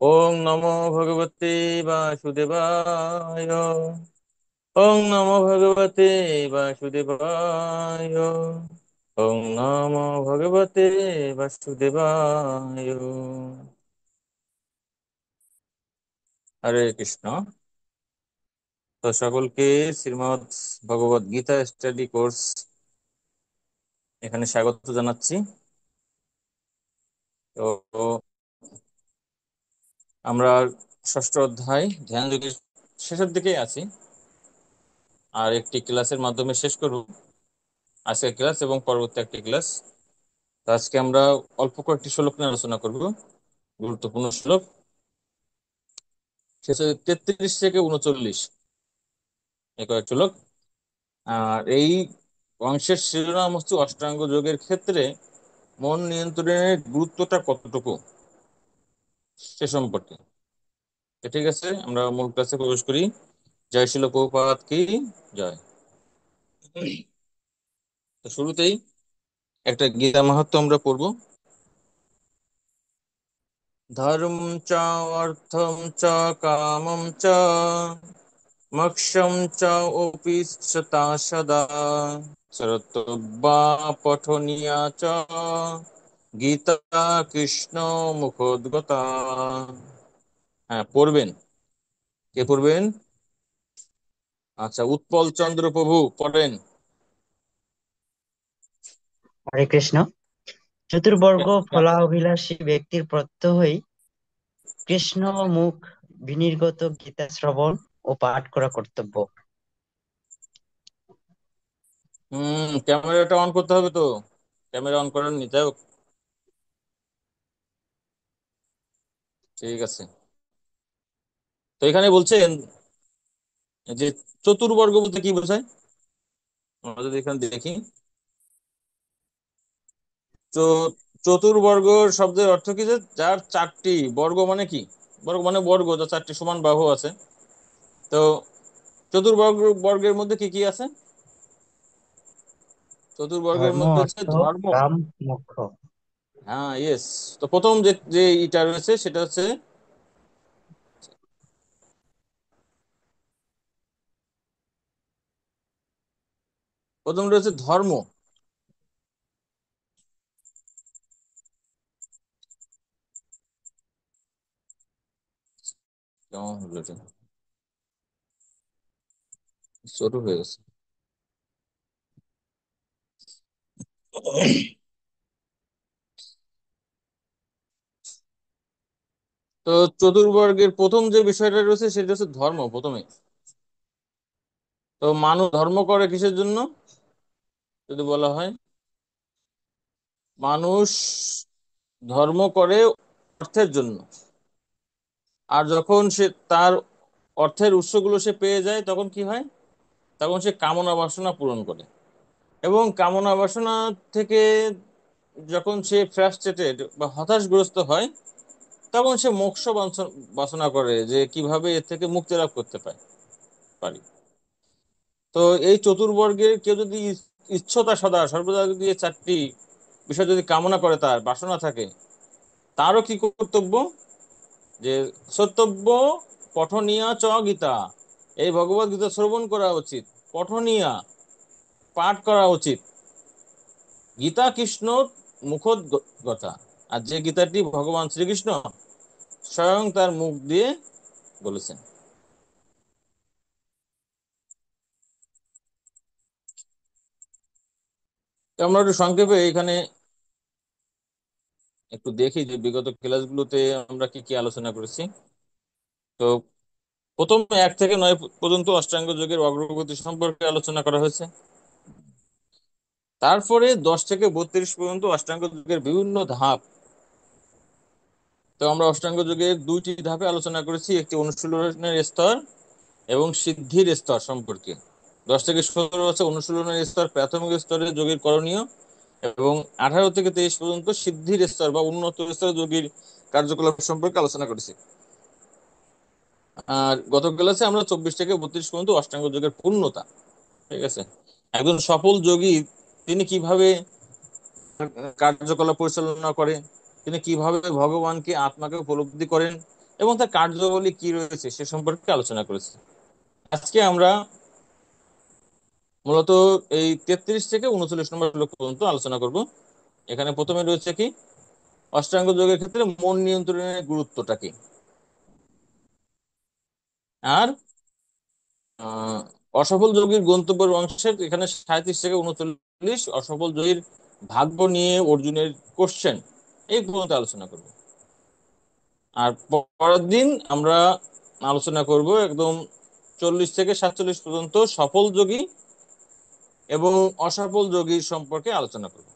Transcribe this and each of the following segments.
ওং নমো ভগবতে বাসুদেবায়। ওং নমো ভগবতে বাসুদেবায়। ওং নমো ভগবতে বাসুদেবায়। হরে কৃষ্ণ। তো সকলকে শ্রীমদ্ ভগবদ গীতা স্টাডি কোর্স এখানে স্বাগত জানাচ্ছি। তো আমরা ষষ্ঠ অধ্যায় ধ্যান যোগের শেষের দিকেই আছি, আর একটি ক্লাসের মাধ্যমে শেষ করব আজকের ক্লাস এবং পরবর্তী একটি ক্লাস। তো আজকে আমরা অল্প কয়েকটি শ্লোক নিয়ে আলোচনা করব, গুরুত্বপূর্ণ শ্লোক। শেষে 33 থেকে 39 এই কয়েকটি শ্লোক। আর এই অংশের শিরোনাম হচ্ছে অষ্টাঙ্গ যোগের ক্ষেত্রে মন নিয়ন্ত্রণের গুরুত্বটা কতটুকু, সে সম্পর্কে। তো ঠিক আছে, আমরা মূল ক্লাসে প্রবেশ করি। জয় শিল প্রভুপাদ কি জয়। তো শুরুতেই একটা গীতা মাহাত্ম্য আমরা পড়বো। ধর্ম চ অর্থম চ কামম চ মক্ষম চ অপিচ্ছতা সদা শ্রোতব্যা পঠনীয়া চ গীতা কৃষ্ণ মুখোদ্গতা। হ্যাঁ, পড়বেন। কে পড়বেন? আচ্ছা, উৎপল চন্দ্র প্রভু পড়েন। হরে কৃষ্ণ। চতুর্বর্গ ফলাভিলাষী ব্যক্তির প্রত্যহই কৃষ্ণ মুখ বিনির্গত গীতা শ্রবণ ও পাঠ করা কর্তব্য। ক্যামেরাটা অন করতে হবে তো। ক্যামেরা অন করেন নি, যাই হোক, ঠিক আছে। তো এখানে বলছেন যে চতুর্বর্গ বলতে কি বোঝায়। আমরা যদি এখানে দেখি, তো চতুর্বর্গ শব্দের অর্থ কি, যে যার চারটি বর্গ, মানে কি বর্গ, মানে বর্গ যার চারটি সমান বাহু আছে। তো চতুর্বর্গ বর্গের মধ্যে কি কি আছে? চতুর্বর্গের ধর্ম, মধ্যে হচ্ছে অর্থ, ধর্ম। কাম, মোক্ষ। হ্যাঁ, ইয়েস। তো প্রথম যে যে ইটা রয়েছে সেটা হচ্ছে, প্রথম রয়েছে ধর্ম। কেমন হলো এটা? ছোট হয়ে গেছে। তো চতুর্বর্গের প্রথম যে বিষয়টা রয়েছে সেটা হচ্ছে ধর্ম প্রথমে। তো মানুষ ধর্ম করে কিসের জন্য যদি বলা হয়? মানুষ ধর্ম করে অর্থের জন্য। আর যখন সে তার অর্থের উৎসগুলো সে পেয়ে যায়, তখন কি হয়? তখন সে কামনা বাসনা পূরণ করে। এবং কামনা বাসনা থেকে যখন সে ফ্রাস্ট্রেটেড বা হতাশগ্রস্ত হয়, তখন সে মোক্ষ বাসনা করে, যে কিভাবে এর থেকে মুক্তি লাভ করতে পারি। তো এই চতুর্বর্গের কেউ যদি ইচ্ছতা সদা সর্বদা যদি এই চারটি বিষয় যদি কামনা করে, তার বাসনা থাকে, তারও কি কর্তব্য? যে সত্যব্য পঠনীয়া চ গীতা, এই ভগবত গীতা শ্রবণ করা উচিত, পঠনীয়া পাঠ করা উচিত, গীতা কৃষ্ণ মুখোদ্গতা, আর যে গীতাটি ভগবান শ্রীকৃষ্ণ স্বয়ং তার মুখ দিয়ে বলেছেন। তো আমরা একটু সংক্ষেপে এখানে একটু দেখি যে বিগত ক্লাসগুলোতে আমরা কি কি আলোচনা করেছি। তো প্রথমে 1 থেকে 9 পর্যন্ত অষ্টাঙ্গ যোগের অগ্রগতি সম্পর্কে আলোচনা করা হয়েছে। তারপরে 10 থেকে 32 পর্যন্ত অষ্টাঙ্গ যোগের বিভিন্ন ধাপ। তো আমরা অষ্টাঙ্গ যোগের দুইটি ধাপে আলোচনা করেছি, একটি অনুশীলনের স্তর এবং সিদ্ধির স্তর সম্পর্কে। 10 থেকে 17 হচ্ছে অনুশীলনের স্তর, প্রাথমিক স্তরে যোগের করণীয়, এবং 18 থেকে 23 পর্যন্ত সিদ্ধির স্তর বা উন্নত স্তরের যোগীর কার্যকলাপ সম্পর্কে আলোচনা করেছি। আর গত ক্লাসে আমরা 24 থেকে 32 পর্যন্ত অষ্টাঙ্গ যোগের পূর্ণতা, ঠিক আছে, একজন সফল যোগী তিনি কিভাবে কার্যকলাপ পরিচালনা করে, তিনি কিভাবে ভগবানকে আত্মাকে উপলব্ধি করেন, এবং তার কার্যাবলী কি রয়েছে সে সম্পর্কে আলোচনা করেছি। আজকে আমরা মূলত এই 33 থেকে 39 নম্বর শ্লোক পর্যন্ত আলোচনা করব। এখানে প্রথমে রয়েছে কি, অষ্টাঙ্গ যোগের ক্ষেত্রে মন নিয়ন্ত্রণের গুরুত্বটা কি, আর আহ, অসফল যোগীর গন্তব্যের অংশের এখানে 37 থেকে 39 অসফল যোগীর ভাগ্য নিয়ে অর্জুনের কোশ্চেন, এই পর্যন্ত আলোচনা করব। আর পরের দিন আমরা আলোচনা করব একদম 40 থেকে 47 পর্যন্ত সফল যোগী এবং অসফল যোগীর সম্পর্কে আলোচনা করব।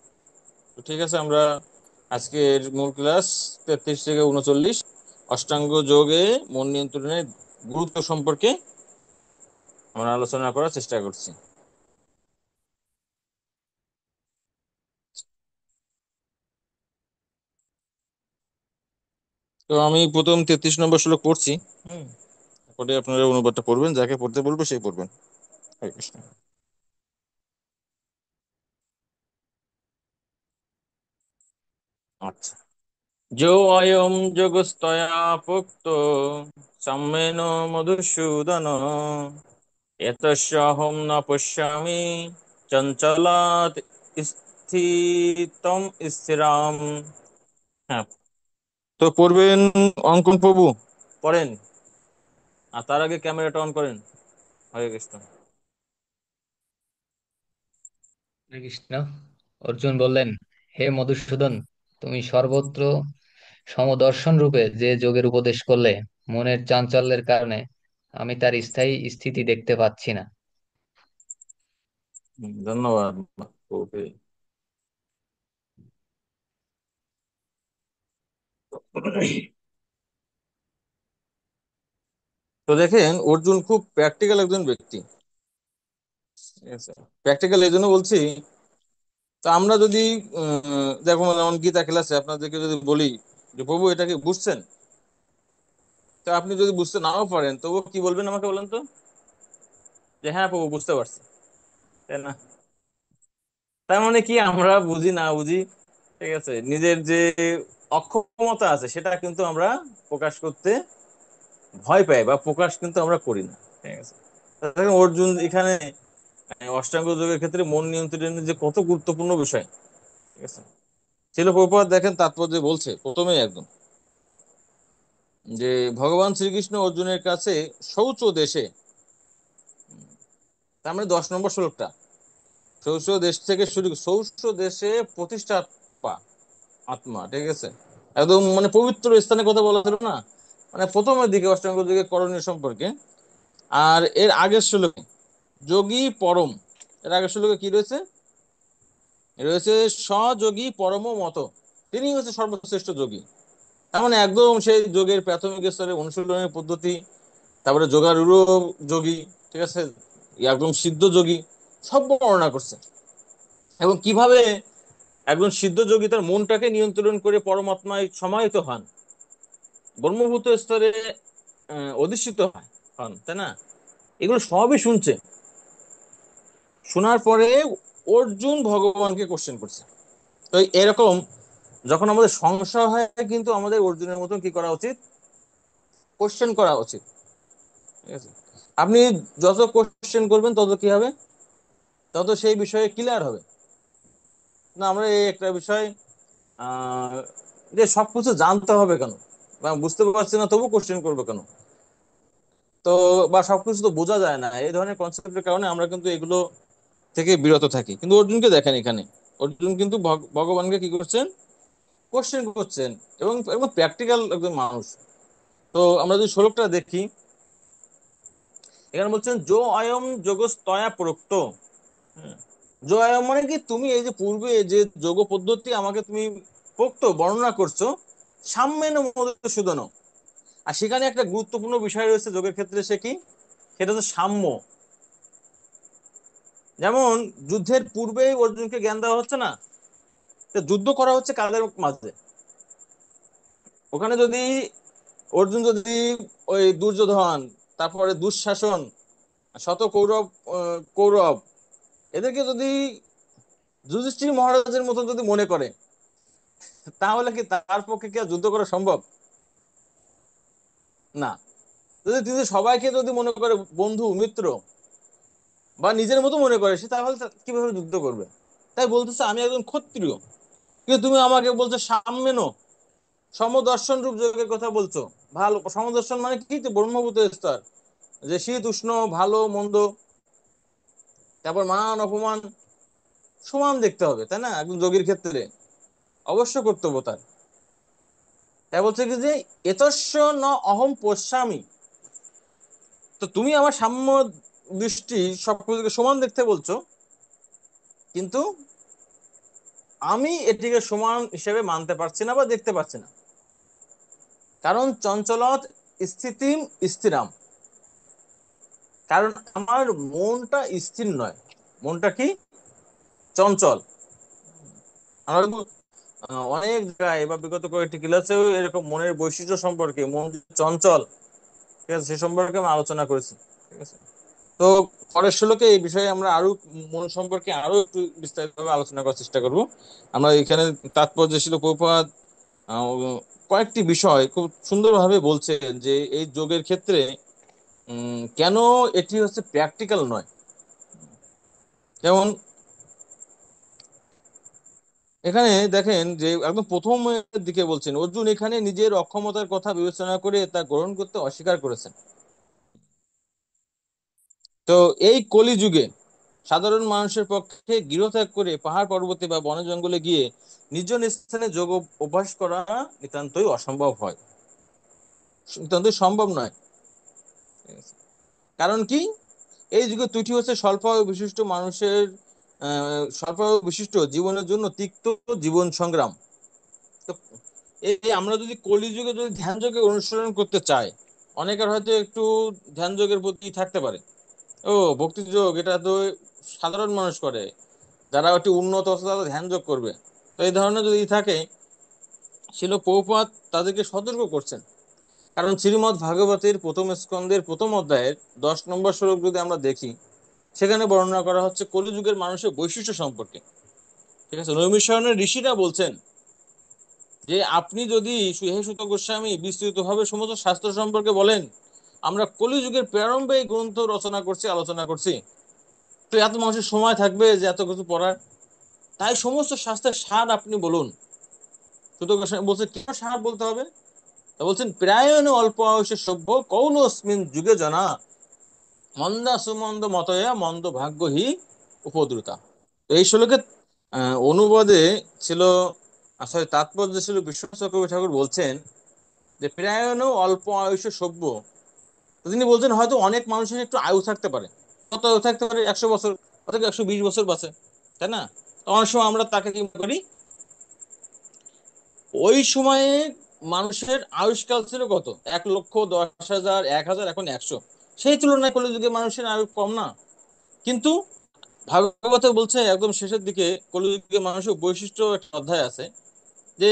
তো ঠিক আছে, আমরা আজকের মূল ক্লাস 33 থেকে 39 অষ্টাঙ্গ যোগে মন নিয়ন্ত্রণের গুরুত্ব সম্পর্কে আমরা আলোচনা করার চেষ্টা করছি। তো আমি প্রথম 33 নম্বর শ্লোক পড়ছি। হুম, পরে আপনারা অনুবাদটা পড়বেন, যাকে পড়তে বলবো সেই পড়বেন। হরে কৃষ্ণ। আচ্ছা। যো অয়ম যোগস্তয়া পোক্ত সম্মেন মধুসূদন এতস্যাহং ন পশ্যামি চঞ্চলাৎ স্থিতম স্থিরাম। হ্যাঁ, তো পড়বেন অঙ্কন প্রভু, পড়েন। আর তার আগে ক্যামেরাটা অন করেন। হরে কৃষ্ণ। হরে কৃষ্ণ। অর্জুন বললেন, হে মধুসূদন, তুমি সর্বত্র সমদর্শন রূপে যে যোগের উপদেশ করলে, মনের চাঞ্চল্যের কারণে আমি তার স্থায়ী স্থিতি দেখতে পাচ্ছি না। ধন্যবাদ প্রভু। তো দেখেন, অর্জুন খুব প্র্যাকটিক্যাল একজন ব্যক্তি। ঠিক আছে, প্র্যাকটিক্যাল এই জন্য বলছি। তা আমরা যদি দেখো, যেমন গীতা ক্লাসে আপনাদেরকে যদি বলি যে প্রভু এটা কি বুঝছেন, তো আপনি যদি বুঝতে নাও পারেন তবু কি বলবেন আমাকে বলেন তো, যে হ্যাঁ প্রভু বুঝতে পারছি, তাই না? তার মানে কি, আমরা বুঝি না বুঝি, ঠিক আছে, নিজের যে অক্ষমতা আছে সেটা কিন্তু আমরা প্রকাশ করতে ভয় পাই বা প্রকাশ কিন্তু আমরা করি না। ঠিক আছে, তা দেখেন অর্জুন এখানে অষ্টাঙ্গ যোগের ক্ষেত্রে মন নিয়ন্ত্রণের যে কত গুরুত্বপূর্ণ বিষয়। ঠিক আছে, ছিল প্রভুপাদ দেখেন তাৎপর্য বলছে প্রথমে একদম যে ভগবান শ্রীকৃষ্ণ অর্জুনের কাছে শৌচ দেশে, তার মানে 10 নম্বর শ্লোকটা, শৌচ দেশ থেকে শুরু, শৌচ দেশে প্রতিষ্ঠা পা আত্মা। ঠিক আছে, একদম মানে পবিত্র স্থানে কথা বলা ছিল না, মানে প্রথমের দিকে অষ্টাঙ্গ যোগের করণীয় সম্পর্কে। আর এর আগের শ্লোকে যোগী পরম, এর আগের শ্লোকে কি রয়েছে, রয়েছে স্বযোগী পরম মত, তিনি হচ্ছে সর্বশ্রেষ্ঠ যোগী। তার মানে একদম সেই যোগের প্রাথমিক স্তরে অনুশীলনের পদ্ধতি, তারপরে যোগারূঢ় যোগী, ঠিক আছে, একদম সিদ্ধ যোগী, সব বর্ণনা করছে। এবং কিভাবে একজন সিদ্ধ যোগী তার মনটাকে নিয়ন্ত্রণ করে পরমাত্মায় সমাহিত হন, ব্রহ্মভূত স্তরে অধিষ্ঠিত হন, তাই না? এগুলো সবই শুনছে। শোনার পরে অর্জুন ভগবানকে কোশ্চেন করছে। তো এরকম যখন আমাদের সংশয় হয়, কিন্তু আমাদের অর্জুনের মতন কি করা উচিত, কোশ্চেন করা উচিত। ঠিক আছে, আপনি যত কোশ্চেন করবেন তত কি হবে, তত সেই বিষয়ে ক্লিয়ার হবে। না আমরা এই একটা বিষয় আহ যে সবকিছু জানতে হবে কেন, বা বুঝতে পারছি না তবু কোশ্চেন করবে কেন, তো বা সবকিছু তো বোঝা যায় না, এই ধরনের কনসেপ্টের কারণে আমরা কিন্তু এগুলো থেকে বিরত থাকি। কিন্তু অর্জুনকে দেখেন এখানে, অর্জুন কিন্তু ভগবানকে কি করছেন, কোশ্চেন করছেন, এবং এবং প্র্যাকটিক্যাল একজন মানুষ। তো আমরা যদি শ্লোকটা দেখি, এখানে বলছেন যো অয়ম যোগস্তয়া প্রোক্ত। হ্যাঁ, জো অয়ম মানে কি, তুমি এই যে পূর্বে যে যোগ পদ্ধতি আমাকে তুমি পোক্ত বর্ণনা করছো, সাম্যেন মধুসূদন। আর সেখানে একটা গুরুত্বপূর্ণ বিষয় রয়েছে যোগের ক্ষেত্রে, সে কি, সেটা হচ্ছে সাম্য। যেমন যুদ্ধের পূর্বেই অর্জুনকে জ্ঞান দেওয়া হচ্ছে না, তো যুদ্ধ করা হচ্ছে কাদের মাঝে, ওখানে যদি অর্জুন যদি ওই দুর্যোধন, তারপরে দুঃশাসন, শত কৌরব, কৌরব, এদেরকে যদি যুধিষ্ঠির মহারাজের মতো যদি মনে করে, তাহলে কি তার পক্ষে কি আর যুদ্ধ করা সম্ভব? না। যদি তিনি সবাইকে যদি মনে করে বন্ধু মিত্র বা নিজের মতো মনে করে, সে তাহলে কিভাবে যুদ্ধ করবে? তাই বলতেছে আমি একজন ক্ষত্রিয়, কিন্তু তুমি আমাকে বলছো সাম্যেন সমদর্শন রূপ যোগের কথা বলছো। ভালো সমদর্শন মানে কি? যে ব্রহ্মভূত স্তর, যে শীত উষ্ণ ভালো মন্দ, তারপর মান অপমান সমান দেখতে হবে, তাই না? একজন যোগীর ক্ষেত্রে অবশ্য কর্তব্য তার। তাই বলছে কি যে এতস্য ন অহম পশ্যামি, তো তুমি আমার সাম্য দৃষ্টি সবকিছুকে সমান দেখতে বলছো, কিন্তু আমি এটিকে সমান হিসেবে মানতে পারছি না বা দেখতে পাচ্ছি না। কারণ চঞ্চলত স্থিতিম স্থিরাম, কারণ আমার মনটা স্থির নয়। মনটা কি? চঞ্চল। আমরা কিন্তু অনেক জায়গায় বা বিগত কয়েকটি ক্লাসেও এরকম মনের বৈশিষ্ট্য সম্পর্কে, মন যে চঞ্চল, ঠিক আছে, সে সম্পর্কে আমি আলোচনা করেছি। ঠিক আছে। তো পরের শ্লোকে এই বিষয়ে আমরা আরো মন সম্পর্কে আরো একটু বিস্তারিতভাবে আলোচনা করার চেষ্টা করব। আমরা এখানে তাৎপর্য ছিল প্রভুপাদ আহ, কয়েকটি বিষয় খুব সুন্দরভাবে বলছেন যে এই যোগের ক্ষেত্রে কেন এটি হচ্ছে প্র্যাকটিক্যাল নয়। যেমন এখানে দেখেন যে একদম প্রথমের দিকে বলছেন, অর্জুন এখানে নিজের অক্ষমতার কথা বিবেচনা করে তা গ্রহণ করতে অস্বীকার করেছেন। তো এই কলিযুগে সাধারণ মানুষের পক্ষে গৃহত্যাগ করে পাহাড় পর্বতে বা বনে জঙ্গলে গিয়ে নির্জন স্থানে যোগ অভ্যাস করা নিতান্তই অসম্ভব হয়, নিতান্তই সম্ভব নয়। ঠিক আছে? কারণ কি? এই যুগে ত্রুটি হচ্ছে স্বল্প আয়ু বিশিষ্ট মানুষের স্বল্প আয়ু বিশিষ্ট জীবনের জন্য তিক্ত জীবন সংগ্রাম। তো এই আমরা যদি কলিযুগে যদি ধ্যান যোগে অনুসরণ করতে চাই, অনেকের হয়তো একটু ধ্যান যোগের প্রতি থাকতে পারে, ও ভক্তি যোগ এটা তো সাধারণ মানুষ করে, যারা একটু উন্নত আছে তারা ধ্যান যোগ করবে। তো এই ধরনের যদি থাকে, শিল প্রভুপাদ তাদেরকে সতর্ক করছেন। কারণ শ্রীমদ্ ভাগবতের প্রথম স্কন্ধের প্রথম অধ্যায়ের 10 নম্বর শ্লোক যদি আমরা দেখি, সেখানে বর্ণনা করা হচ্ছে কলিযুগের মানুষের বৈশিষ্ট্য সম্পর্কে। ঠিক আছে, নৈমিষারণ্যের ঋষিরা বলছেন যে আপনি যদি হে সুত গোস্বামী বিস্তৃতভাবে সমস্ত শাস্ত্র সম্পর্কে বলেন, আমরা কলিযুগের প্রারম্ভে এই গ্রন্থ রচনা করছি, আলোচনা করছি, তো এত মানুষের সময় থাকবে যে এত কিছু পড়ার? তাই সমস্ত শাস্ত্রের সার আপনি বলুন। সুত গোস্বামী বলছে কেন সার বলতে হবে? তা বলছেন প্রায়ণ অল্প আয়ুষে সভ্য কৌলস্মিন যুগে জনা মন্দা সুমন্দ মতয়া মন্দ ভাগ্য হি উপদ্রুতা। তো এই শ্লোকের অনুবাদে ছিল, আসলে তাৎপর্য ছিল, বিশ্বনাথ কবি ঠাকুর বলছেন যে প্রায়ণ অল্প আয়ুষে সভ্য। তো তিনি বলছেন হয়তো অনেক মানুষের একটু আয়ু থাকতে পারে, কত আয়ু থাকতে পারে, 100 বছর অথবা 120 বছর বাঁচে, তাই না? তো অনেক সময় আমরা তাকে কি করি, ওই সময়ে মানুষের আয়ুষ্কাল ছিল কত, 1,10,000 1,000, এখন 100। সেই তুলনায় কলিযুগে মানুষের আয়ু কম না? কিন্তু ভাগবতে বলছে একদম শেষের দিকে কলিযুগে মানুষের বৈশিষ্ট্য একটা অধ্যায় আছে, যে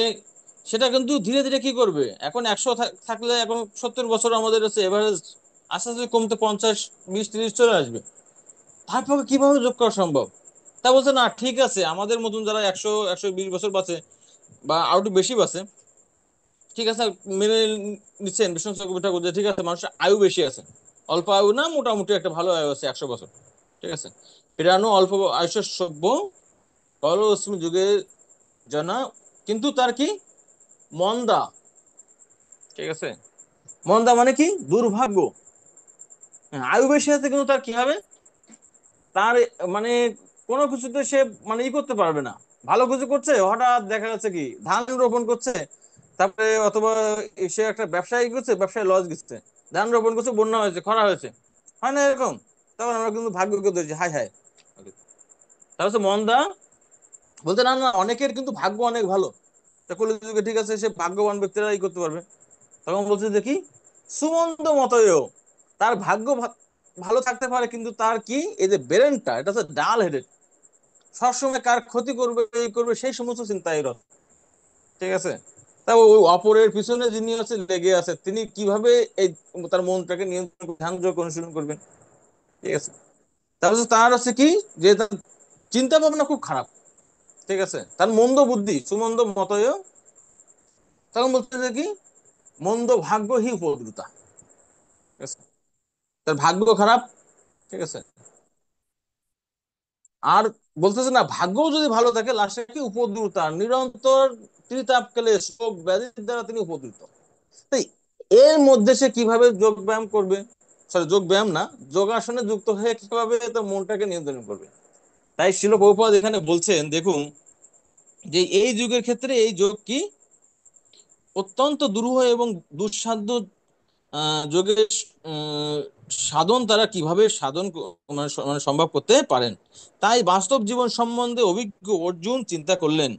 সেটা কিন্তু ধীরে ধীরে কি করবে, এখন 100 থাকলে এখন 70 বছর আমাদের হচ্ছে এভারেজ, আস্তে আস্তে কমতে 50, 20, 30 চলে আসবে। তারপরে কিভাবে যোগ করা সম্ভব? তা বলছে না, ঠিক আছে, আমাদের মতন যারা 100, 120 বছর বাঁচে বা আরো একটু বেশি বাঁচে, ঠিক আছে, মেনে নিচ্ছেন বিষ্ণু চক্রবর্তী ঠাকুর যে ঠিক আছে মানুষের আয়ু বেশি আছে, অল্প আয়ু না, মোটামুটি একটা ভালো আয়ু আছে 100 বছর। ঠিক আছে, পিরানো অল্প আয়ুষের সভ্য কলস্মি যুগে জানা, কিন্তু তার কি মন্দা। ঠিক আছে, মন্দা মানে কি? দুর্ভাগ্য। হ্যাঁ, আয়ু বেশি আছে কিন্তু তার কি হবে, তার মানে কোনো কিছুতে সে মানে করতে পারবে না। ভালো কিছু করছে, হঠাৎ দেখা যাচ্ছে কি ধান রোপণ করছে, তারপরে অথবা সে একটা ব্যবসায়ী করছে, ব্যবসায় লস গেছে, ধান রোপণ করছে, বন্যা হয়েছে, খরা হয়েছে, হয় না এরকম? তখন আমরা কিন্তু ভাগ্যকে ধরছি, হাই হাই। তার হচ্ছে মন্দা। বলতে না না, অনেকের কিন্তু ভাগ্য অনেক ভালো, তা কলিযুগে ঠিক আছে সে ভাগ্যবান ব্যক্তিরা করতে পারবে। তখন বলছে যে কি সুমন্দ মতয়, তার ভাগ্য ভালো থাকতে পারে, কিন্তু তার কি এই যে ব্রেনটা, এটা হচ্ছে ডাল হেডেড, সবসময় কার ক্ষতি করবে এই করবে সেই সমস্ত চিন্তায় রত। ঠিক আছে, তা ওই অপরের পিছনে যিনি আছে লেগে আছে, তিনি কিভাবে এই তার মনটাকে নিয়ন্ত্রণ ধ্যান যোগ অনুশীলন করবেন? ঠিক আছে, তাহলে তার আছে কি, যে তার চিন্তা ভাবনা খুব খারাপ। ঠিক আছে, তার মন্দ বুদ্ধি সুমন্দ মতয়, তখন বলছে যে কি মন্দ ভাগ্য হি উপদ্রুতা। আছে? তার ভাগ্য খারাপ, ঠিক আছে। আর বলতেছে না, ভাগ্যও যদি ভালো থাকে লাস্টে কি উপদ্রুতা নিরন্তর ত্রিতাপ কেলে শোক ব্যাধির দ্বারা তিনি উপদ্রুত। তাই এর মধ্যে সে কিভাবে যোগ ব্যায়াম করবে, সরি যোগ ব্যায়াম না, যোগাসনে যুক্ত হয়ে কিভাবে তার মনটাকে নিয়ন্ত্রণ করবে। তাই শিল প্রভুপাদ এখানে বলছেন, দেখুন যে এই যুগের ক্ষেত্রে এই যোগ কি অত্যন্ত দুরূহ এবং দুঃসাধ্য যোগের আহ, সাধন তারা কিভাবে মানে সম্ভব করতে পারেন। তাই বাস্তব জীবন সম্বন্ধে অভিজ্ঞ অর্জুন চিন্তা করলেন।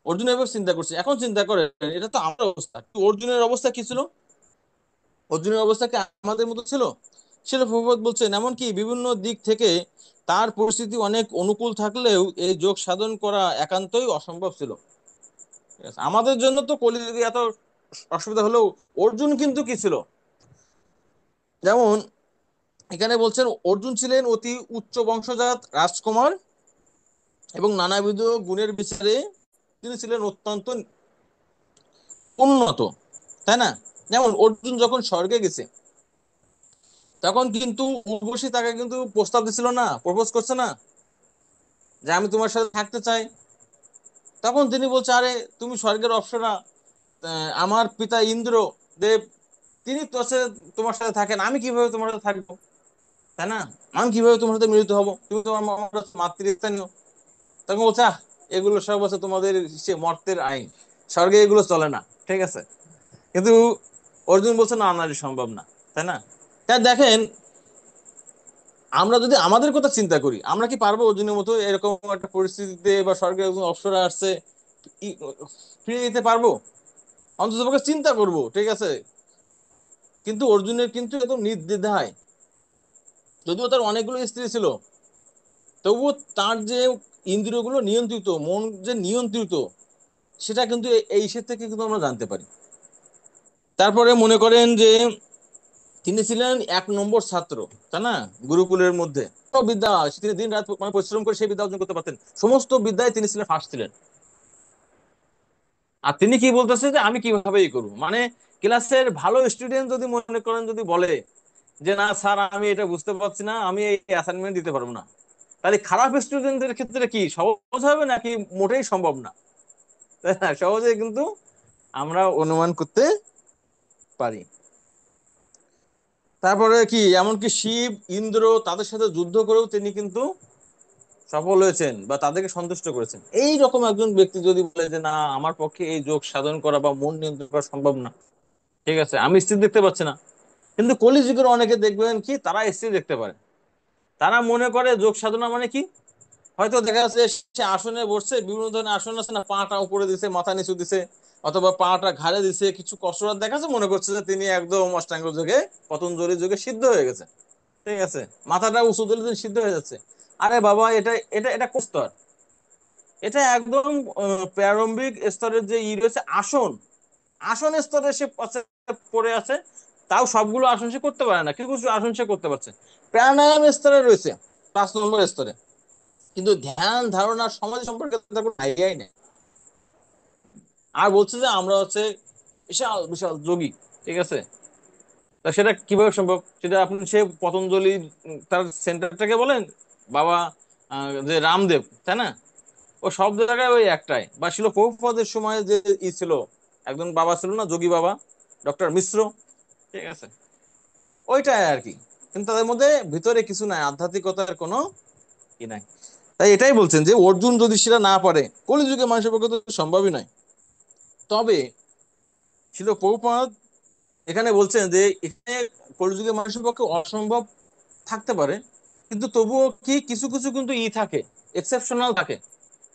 অর্জুন এবার চিন্তা করছে, এখন চিন্তা করেন এটা তো আমার অবস্থা, অর্জুনের অবস্থা কি ছিল? অর্জুনের অবস্থা কি আমাদের মতো ছিল? সেটা প্রভুপাদ বলছেন, এমনকি বিভিন্ন দিক থেকে তার পরিস্থিতি অনেক অনুকূল থাকলেও এই যোগ সাধন করা একান্তই অসম্ভব ছিল। ঠিক আছে? আমাদের জন্য তো কলিযুগে এত অসুবিধা হলেও অর্জুন কিন্তু কি ছিল, যেমন এখানে বলছেন অর্জুন ছিলেন অতি উচ্চ বংশজাত রাজকুমার এবং নানাবিধ গুণের বিচারে তিনি ছিলেন অত্যন্ত উন্নত, তাই না? যেমন অর্জুন যখন স্বর্গে গেছে তখন কিন্তু উর্বশী তাকে কিন্তু প্রস্তাব দিছিল না, প্রপোজ করছে না যে আমি তোমার সাথে থাকতে চাই। তখন তিনি বলছে, আরে তুমি স্বর্গের অপ্সরা, আমার পিতা ইন্দ্র দেব তিনি তো তোমার সাথে থাকেন, আমি কিভাবে তোমার সাথে থাকবো, তাই না? আমি কিভাবে তোমার সাথে মিলিত হবো, তুমি তো আমার মাতৃস্থানীয়। তখন বলছে, এগুলো সব আছে তোমাদের সে মর্তের আইন, স্বর্গে এগুলো চলে না, ঠিক আছে। কিন্তু অর্জুন বলছে না, না এটা সম্ভব না, তাই না? তাই দেখেন, আমরা যদি আমাদের কথা চিন্তা করি, আমরা কি পারবো অর্জুনের মতো এরকম একটা পরিস্থিতিতে বা স্বর্গে একজন অপ্সরা আসছে ফিরে দিতে পারবো? অন্তত পক্ষে চিন্তা করবো, ঠিক আছে। কিন্তু অর্জুনের কিন্তু একদম নির্দ্বিধায়, যদিও তার অনেকগুলো স্ত্রী ছিল, তবুও তার যে ইন্দ্রিয়গুলো নিয়ন্ত্রিত, মন যে নিয়ন্ত্রিত, সেটা কিন্তু এই ইসের থেকে কিন্তু আমরা জানতে পারি। তারপরে মনে করেন যে তিনি ছিলেন 1 নম্বর ছাত্র, তাই না? গুরুকুলের মধ্যে সব বিদ্যা তিনি দিন রাত মানে পরিশ্রম করে সেই বিদ্যা অর্জন করতে পারতেন, সমস্ত বিদ্যায় তিনি ছিলেন ফার্স্ট ছিলেন। আর তিনি কি বলতেছে যে আমি কিভাবে করবো, মানে ক্লাসের ভালো স্টুডেন্ট যদি মনে করেন যদি বলে যে না স্যার আমি এটা বুঝতে পারছি না, আমি এই অ্যাসাইনমেন্ট দিতে পারবো না, তাহলে খারাপ স্টুডেন্টদের ক্ষেত্রে কি সহজ হবে নাকি মোটেই সম্ভব না? তাই না? সহজে কিন্তু আমরা অনুমান করতে পারি। তারপরে কি এমনকি শিব ইন্দ্র তাদের সাথে যুদ্ধ করেও তিনি কিন্তু সফল হয়েছেন বা তাদেরকে সন্তুষ্ট করেছেন। এই রকম একজন ব্যক্তি যদি বলে যে না আমার পক্ষে এই যোগ সাধন করা বা মন নিয়ন্ত্রণ করা সম্ভব না, ঠিক আছে, আমি স্থির দেখতে পাচ্ছি না। কিন্তু কলিযুগের অনেকে দেখবেন কি তারা স্থির দেখতে পারে। তারা মনে করে যোগ সাধনা মানে কি, হয়তো দেখা যাচ্ছে সে আসনে বসছে, বিভিন্ন ধরনের আসন আছে না, পাটা উপরে দিছে মাথা নিচু দিছে, অথবা পাটা ঘাড়ে দিছে, কিছু কসরত দেখাচ্ছে, মনে করছে যে তিনি একদম অষ্টাঙ্গ যোগে পতঞ্জলি যোগে সিদ্ধ হয়ে গেছে, ঠিক আছে, মাথাটা উঁচু দিলে তিনি সিদ্ধ হয়ে যাচ্ছে। আরে বাবা, এটা এটা এটা কোন স্তর? এটা একদম প্রারম্ভিক স্তরের যে রয়েছে আসন, আসন স্তরে সে পড়ে আছে। তাও সবগুলো আসন সে করতে পারে না, কিছু কিছু আসন সে করতে পারছে। প্রাণায়াম স্তরে রয়েছে 5 নম্বর স্তরে, কিন্তু ধ্যান ধারণা সমাধি সম্পর্কে তার কোনো আইডিয়াই নেই। আর বলছে যে আমরা বিশাল বিশাল যোগী, ঠিক আছে। তা সেটা কিভাবে সম্ভব? সেটা আপনি সে পতঞ্জলি তার সেন্টারটাকে বলেন, বাবা যে রামদেব, তাই না? ও সব জায়গায় ওই একটাই, বা ছিল প্রভুপাদের সময় যে ছিল, একজন বাবা ছিল না যোগী বাবা, ডক্টর মিশ্র, ঠিক আছে, ওইটাই আর কি। কিন্তু তাদের মধ্যে ভিতরে কিছু নাই, আধ্যাত্মিকতার কোনো ই নাই। তাই এটাই বলছেন যে অর্জুন যদি সেটা না পারে, কলিযুগে মানুষের পক্ষে তো সম্ভবই নয়। তবে ছিল প্রভুপাদ এখানে বলছেন যে এখানে কলিযুগে মানুষের পক্ষে অসম্ভব থাকতে পারে, কিন্তু তবুও কি কিছু কিছু কিন্তু থাকে, এক্সেপশনাল থাকে।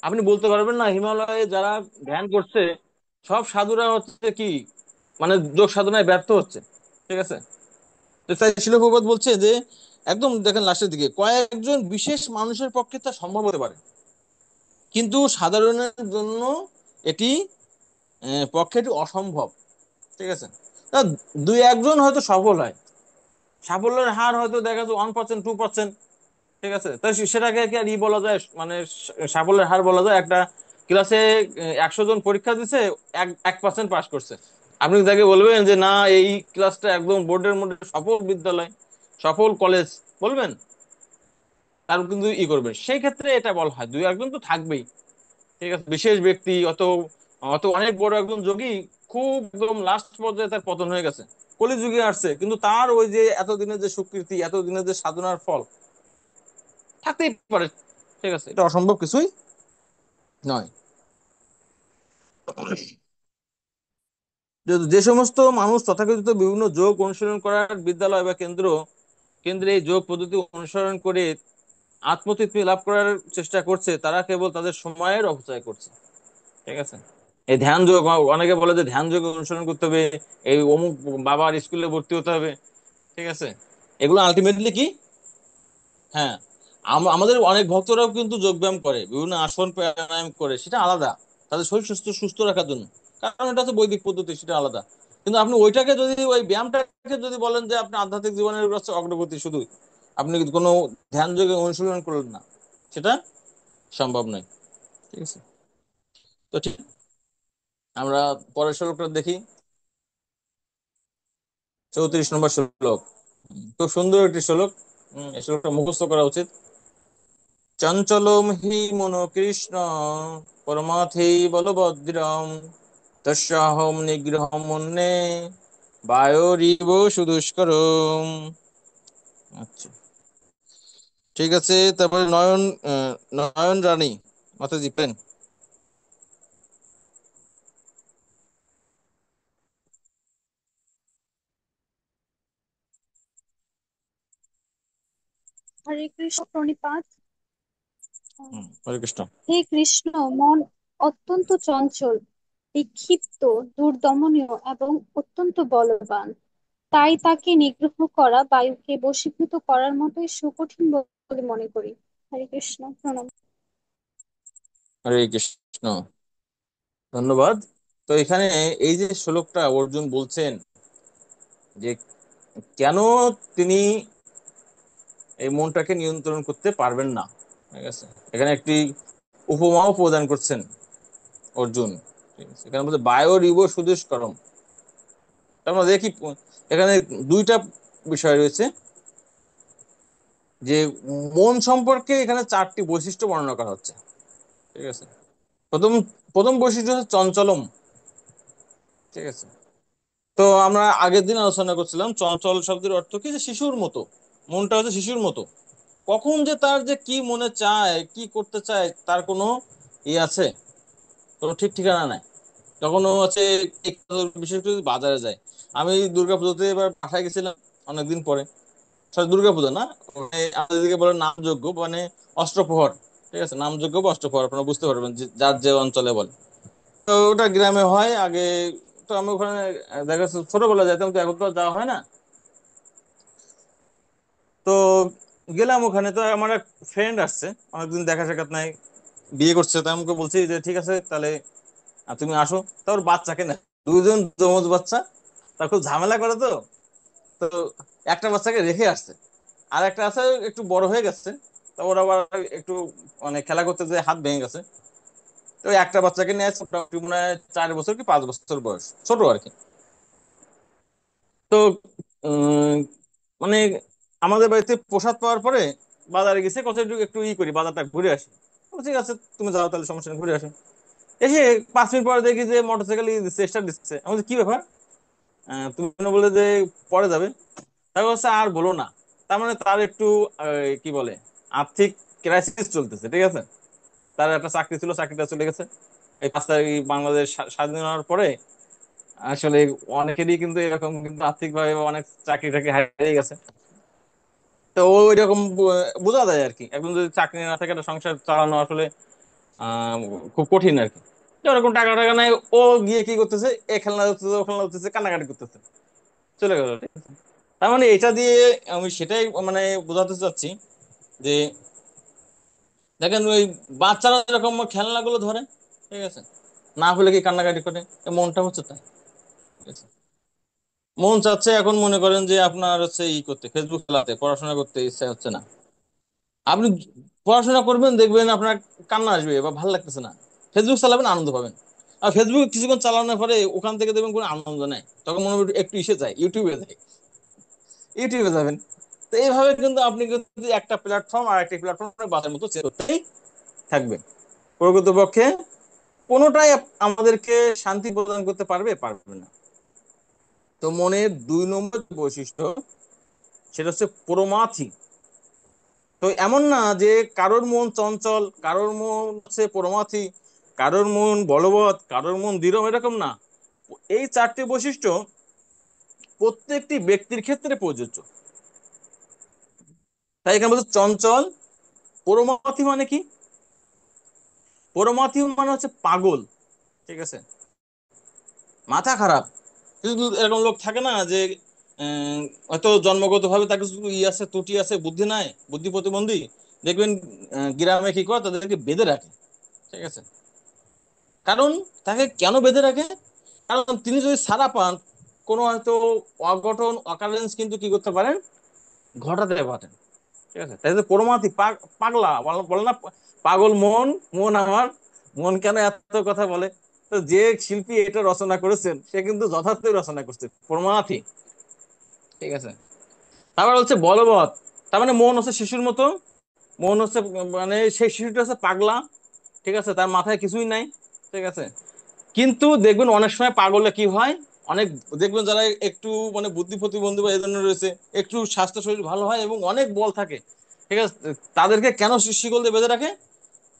আপনি বলতে পারবেন না হিমালয়ে যারা ধ্যান করছে সব সাধুরা হচ্ছে কি মানে যোগ সাধনায় ব্যর্থ হচ্ছে, ঠিক আছে। তো তাই শিল প্রভুপাদ বলছে যে একদম দেখেন লাস্টের দিকে, কয়েকজন বিশেষ মানুষের পক্ষে তা সম্ভব হতে পারে, কিন্তু সাধারণের জন্য এটি পক্ষে এটি অসম্ভব, ঠিক আছে। তা 2-1 জন হয়তো সফল হয়, সাফল্যের হার হয়তো দেখা যাচ্ছে 1%, 2%, ঠিক আছে। তাই সেটাকে কি আর বলা যায়, মানে সাফল্যের হার বলা যায়? একটা ক্লাসে 100 জন পরীক্ষা দিছে, 1% পাস করছে, আপনি তাকে বলবেন যে না, এই ক্লাসটা একদম বোর্ডের মধ্যে সফল বিদ্যালয়, সফল কলেজ বলবেন, তার কিন্তু করবেন, সেই ক্ষেত্রে এটা বলা হয়। দুই একজন তো থাকবেই, ঠিক আছে, বিশেষ ব্যক্তি, অত অত অনেক বড় একজন যোগী, খুব একদম লাস্ট পর্যায়ে তার পতন হয়ে গেছে, কলিযুগে আসছে, কিন্তু তার ওই যে এতদিনের যে স্বীকৃতি, এতদিনের যে সাধনার ফল থাকতেই পারে। ঠিক আছে, এটা অসম্ভব কিছুই নয়। যে সমস্ত মানুষ তথাকথিত বিভিন্ন যোগ অনুশীলন করার বিদ্যালয় বা কেন্দ্রে এই যোগ পদ্ধতি অনুসরণ করে আত্মতৃপ্তি লাভ করার চেষ্টা করছে, তারা কেবল তাদের সময়ের অপচয় করছে। ঠিক আছে, এই ধ্যান যোগ, অনেকে বলে যে ধ্যান যোগ অনুসরণ করতে হবে, এই অমুক বাবার স্কুলে ভর্তি হতে হবে। ঠিক আছে, এগুলো আলটিমেটলি কি? হ্যাঁ, আমাদের অনেক ভক্তরাও কিন্তু যোগব্যায়াম করে, বিভিন্ন আসন প্রাণায়াম করে, সেটা আলাদা, তাদের শরীর সুস্থ সুস্থ রাখার জন্য, কারণ এটা তো বৈদিক পদ্ধতি, সেটা আলাদা। কিন্তু আপনি ওইটাকে যদি, ওই ব্যায়ামটাকে যদি বলেন যে আপনি আধ্যাত্মিক জীবনের কাছে অগ্রগতি শুধু, আপনি কিন্তু কোনো ধ্যান যোগে অনুশীলন করলেন না, সেটা সম্ভব নয়। ঠিক আছে, তো ঠিক, আমরা পরের শ্লোকটা দেখি। 34 নম্বর শ্লোক। খুব সুন্দর একটি শ্লোক। এই শ্লোকটা মুখস্থ করা উচিত। চঞ্চলম হি মনো কৃষ্ণ পরমাথি বলভদ্রম তস্যাহম নিগ্রহম মন্যে বায়োরিব সুদুষ্করম। আচ্ছা, ঠিক আছে, তারপরে নয়ন রানী মাতাজি পেন। হরে কৃষ্ণ প্রণিপাত। হরে কৃষ্ণ। হে কৃষ্ণ, মন অত্যন্ত চঞ্চল, বিক্ষিপ্ত, দুর্দমনীয় এবং অত্যন্ত বলবান। তাই তাকে নিগ্রহ করা বায়ুকে বশীভূত করার মতোই সুকঠিন বলে মনে করি। হরে কৃষ্ণ, প্রণাম। হরে কৃষ্ণ, ধন্যবাদ। তো এখানে এই যে শ্লোকটা অর্জুন বলছেন যে কেন তিনি এই মনটাকে নিয়ন্ত্রণ করতে পারবেন না। ঠিক আছে, এখানে একটি উপমাও প্রদান করছেন অর্জুন। ঠিক আছে, এখানে বলছে বায়ু রিব সুদুষ্করম। আমরা দেখি এখানে দুইটা বিষয় রয়েছে, যে মন সম্পর্কে এখানে চারটি বৈশিষ্ট্য বর্ণনা করা হচ্ছে। ঠিক আছে, প্রথম প্রথম বৈশিষ্ট্য হচ্ছে চঞ্চলম। ঠিক আছে, তো আমরা আগের দিন আলোচনা করছিলাম চঞ্চল শব্দের অর্থ কি, যে শিশুর মতো। মনটা হচ্ছে শিশুর মতো, কখন যে তার যে কি মনে চায়, কি করতে চায়, তার কোনো আছে, কোনো ঠিক ঠিকানা নাই। কখনো হচ্ছে, বিশেষ করে যদি বাজারে যায়, আমি দুর্গাপুজোতে এবার বাসায় গেছিলাম অনেকদিন পরে। সরি, দুর্গাপূজা না, মানে আমাদের দিকে বলে নামযজ্ঞ, মানে অষ্টপ্রহর। ঠিক আছে, নামযজ্ঞ বা অষ্টপ্রহর আপনারা বুঝতে পারবেন, যার যে অঞ্চলে বলে। তো ওটা গ্রামে হয় আগে। তো আমি ওখানে দেখা যাচ্ছে ছোটবেলা যেতাম, তো এখন তো আর যাওয়া হয় না। তো গেলাম ওখানে, তো আমার এক ফ্রেন্ড আসছে, অনেকদিন দেখা সাক্ষাৎ নাই, বিয়ে করছে। তো আমাকে বলছি যে ঠিক আছে তাহলে তুমি আসো। তো ওর বাচ্চাকে না, দুজন যমজ বাচ্চা, তা খুব ঝামেলা করে। তো তো একটা বাচ্চাকে রেখে আসছে, আর একটা আছে একটু বড় হয়ে গেছে। তো ওরা আবার একটু মানে খেলা করতে যে হাত ভেঙে গেছে। তো ওই একটা বাচ্চাকে নিয়ে আসছে, মোটামুটি মনে হয় 4 বছর কি 5 বছর বয়স, ছোট আর কি। তো উম, মানে আমাদের বাড়িতে প্রসাদ পাওয়ার পরে বাজারে গেছে, কত একটু একটু করি, বাজারটা ঘুরে আসি। ঠিক আছে, তুমি যাও তাহলে, সমস্যা নেই, ঘুরে আসি। এসে 5 মিনিট পরে দেখি যে মোটরসাইকেল দিচ্ছে, স্টার্ট দিচ্ছে। আমি বলছি, কি ব্যাপার? তুমি না বলে যে পরে যাবে? তারপর হচ্ছে আর বলো না। তার মানে তার একটু কি বলে, আর্থিক ক্রাইসিস চলতেছে। ঠিক আছে, তার একটা চাকরি ছিল, চাকরিটা চলে গেছে এই 5 তারিখ, বাংলাদেশ স্বাধীন হওয়ার পরে। আসলে অনেকেরই কিন্তু এরকম, কিন্তু আর্থিক ভাবে অনেক চাকরি টাকরি হারিয়ে গেছে। তো ওই রকম বোঝা যায় আর কি, একদম যদি চাকরি না থাকে, একটা সংসার চালানো আসলে আহ খুব কঠিন আর কি। তো ওরকম টাকা টাকা নাই, ও গিয়ে কি করতেছে, এ খেলনা হচ্ছে, ও খেলনা হচ্ছে, কান্নাকাটি করতেছে, চলে গেল। তার মানে এটা দিয়ে আমি সেটাই মানে বোঝাতে চাচ্ছি যে দেখেন, ওই বাচ্চারা যেরকম খেলনাগুলো ধরে, ঠিক আছে, না হলে কি কান্নাকাটি করে, এ মনটা হচ্ছে তাই। ঠিক আছে, মন চাচ্ছে এখন, মনে করেন যে আপনার হচ্ছে করতে, ফেসবুক চালাতে, পড়াশোনা করতে ইচ্ছা হচ্ছে না। আপনি পড়াশোনা করবেন, দেখবেন আপনার কান্না আসবে বা ভালো লাগতেছে না, ফেসবুক চালাবেন, আনন্দ পাবেন। আর ফেসবুক কিছুক্ষণ চালানোর পরে ওখান থেকে দেখবেন কোনো আনন্দ নেই, তখন মনে হয় একটু ইসে যায়, ইউটিউবে যায়, ইউটিউবে যাবেন। তো এইভাবে কিন্তু আপনি কিন্তু একটা প্ল্যাটফর্ম আর একটা প্ল্যাটফর্মের বাজার মতো চেয়ে করতেই থাকবেন। প্রকৃতপক্ষে কোনোটাই আমাদেরকে শান্তি প্রদান করতে পারবে, পারবে না। তো মনের 2 নম্বর বৈশিষ্ট্য সেটা হচ্ছে প্রমাথি। তো এমন না যে কারোর মন চঞ্চল, কারোর মন হচ্ছে প্রমাথি, কারোর মন বলবৎ, কারোর মন দৃঢ়, এরকম না। এই 4টি বৈশিষ্ট্য প্রত্যেকটি ব্যক্তির ক্ষেত্রে প্রযোজ্য। তাই এখানে বলছে চঞ্চল। প্রমাথি মানে কি? প্রমাথি মানে হচ্ছে পাগল, ঠিক আছে, মাথা খারাপ। কিন্তু এরকম লোক থাকে না যে আহ, হয়তো জন্মগত ভাবে তার কিছু ই আছে, ত্রুটি আছে, বুদ্ধি নাই, বুদ্ধি প্রতিবন্ধী। দেখবেন গ্রামে কি করে, তাদেরকে বেঁধে রাখে, ঠিক আছে। কারণ তাকে কেন বেঁধে রাখে? কারণ তিনি যদি ছাড়া পান, কোনো হয়তো অঘটন অকারেন্স কিন্তু কি করতে পারেন, ঘটাতে পারেন, ঠিক আছে। তাই যে প্রমাথি পাগলা বলে না, পাগল মন, মন আমার, মন কেন এত কথা বলে। তো যে শিল্পী এটা রচনা করেছেন সে কিন্তু যথার্থই রচনা করছে, প্রমাথি, ঠিক আছে। তারপর হচ্ছে বলবৎ। তার মানে মন হচ্ছে শিশুর মতো, মন হচ্ছে মানে সেই শিশুটা হচ্ছে পাগলা, ঠিক আছে, তার মাথায় কিছুই নাই, ঠিক আছে। কিন্তু দেখবেন অনেক সময় পাগলে কি হয়, অনেক দেখবেন যারা একটু মানে বুদ্ধি প্রতিবন্ধী বা এই ধরনের রয়েছে, একটু স্বাস্থ্য শরীর ভালো হয় এবং অনেক বল থাকে, ঠিক আছে, তাদেরকে কেন শিকল দিয়ে বেঁধে রাখে?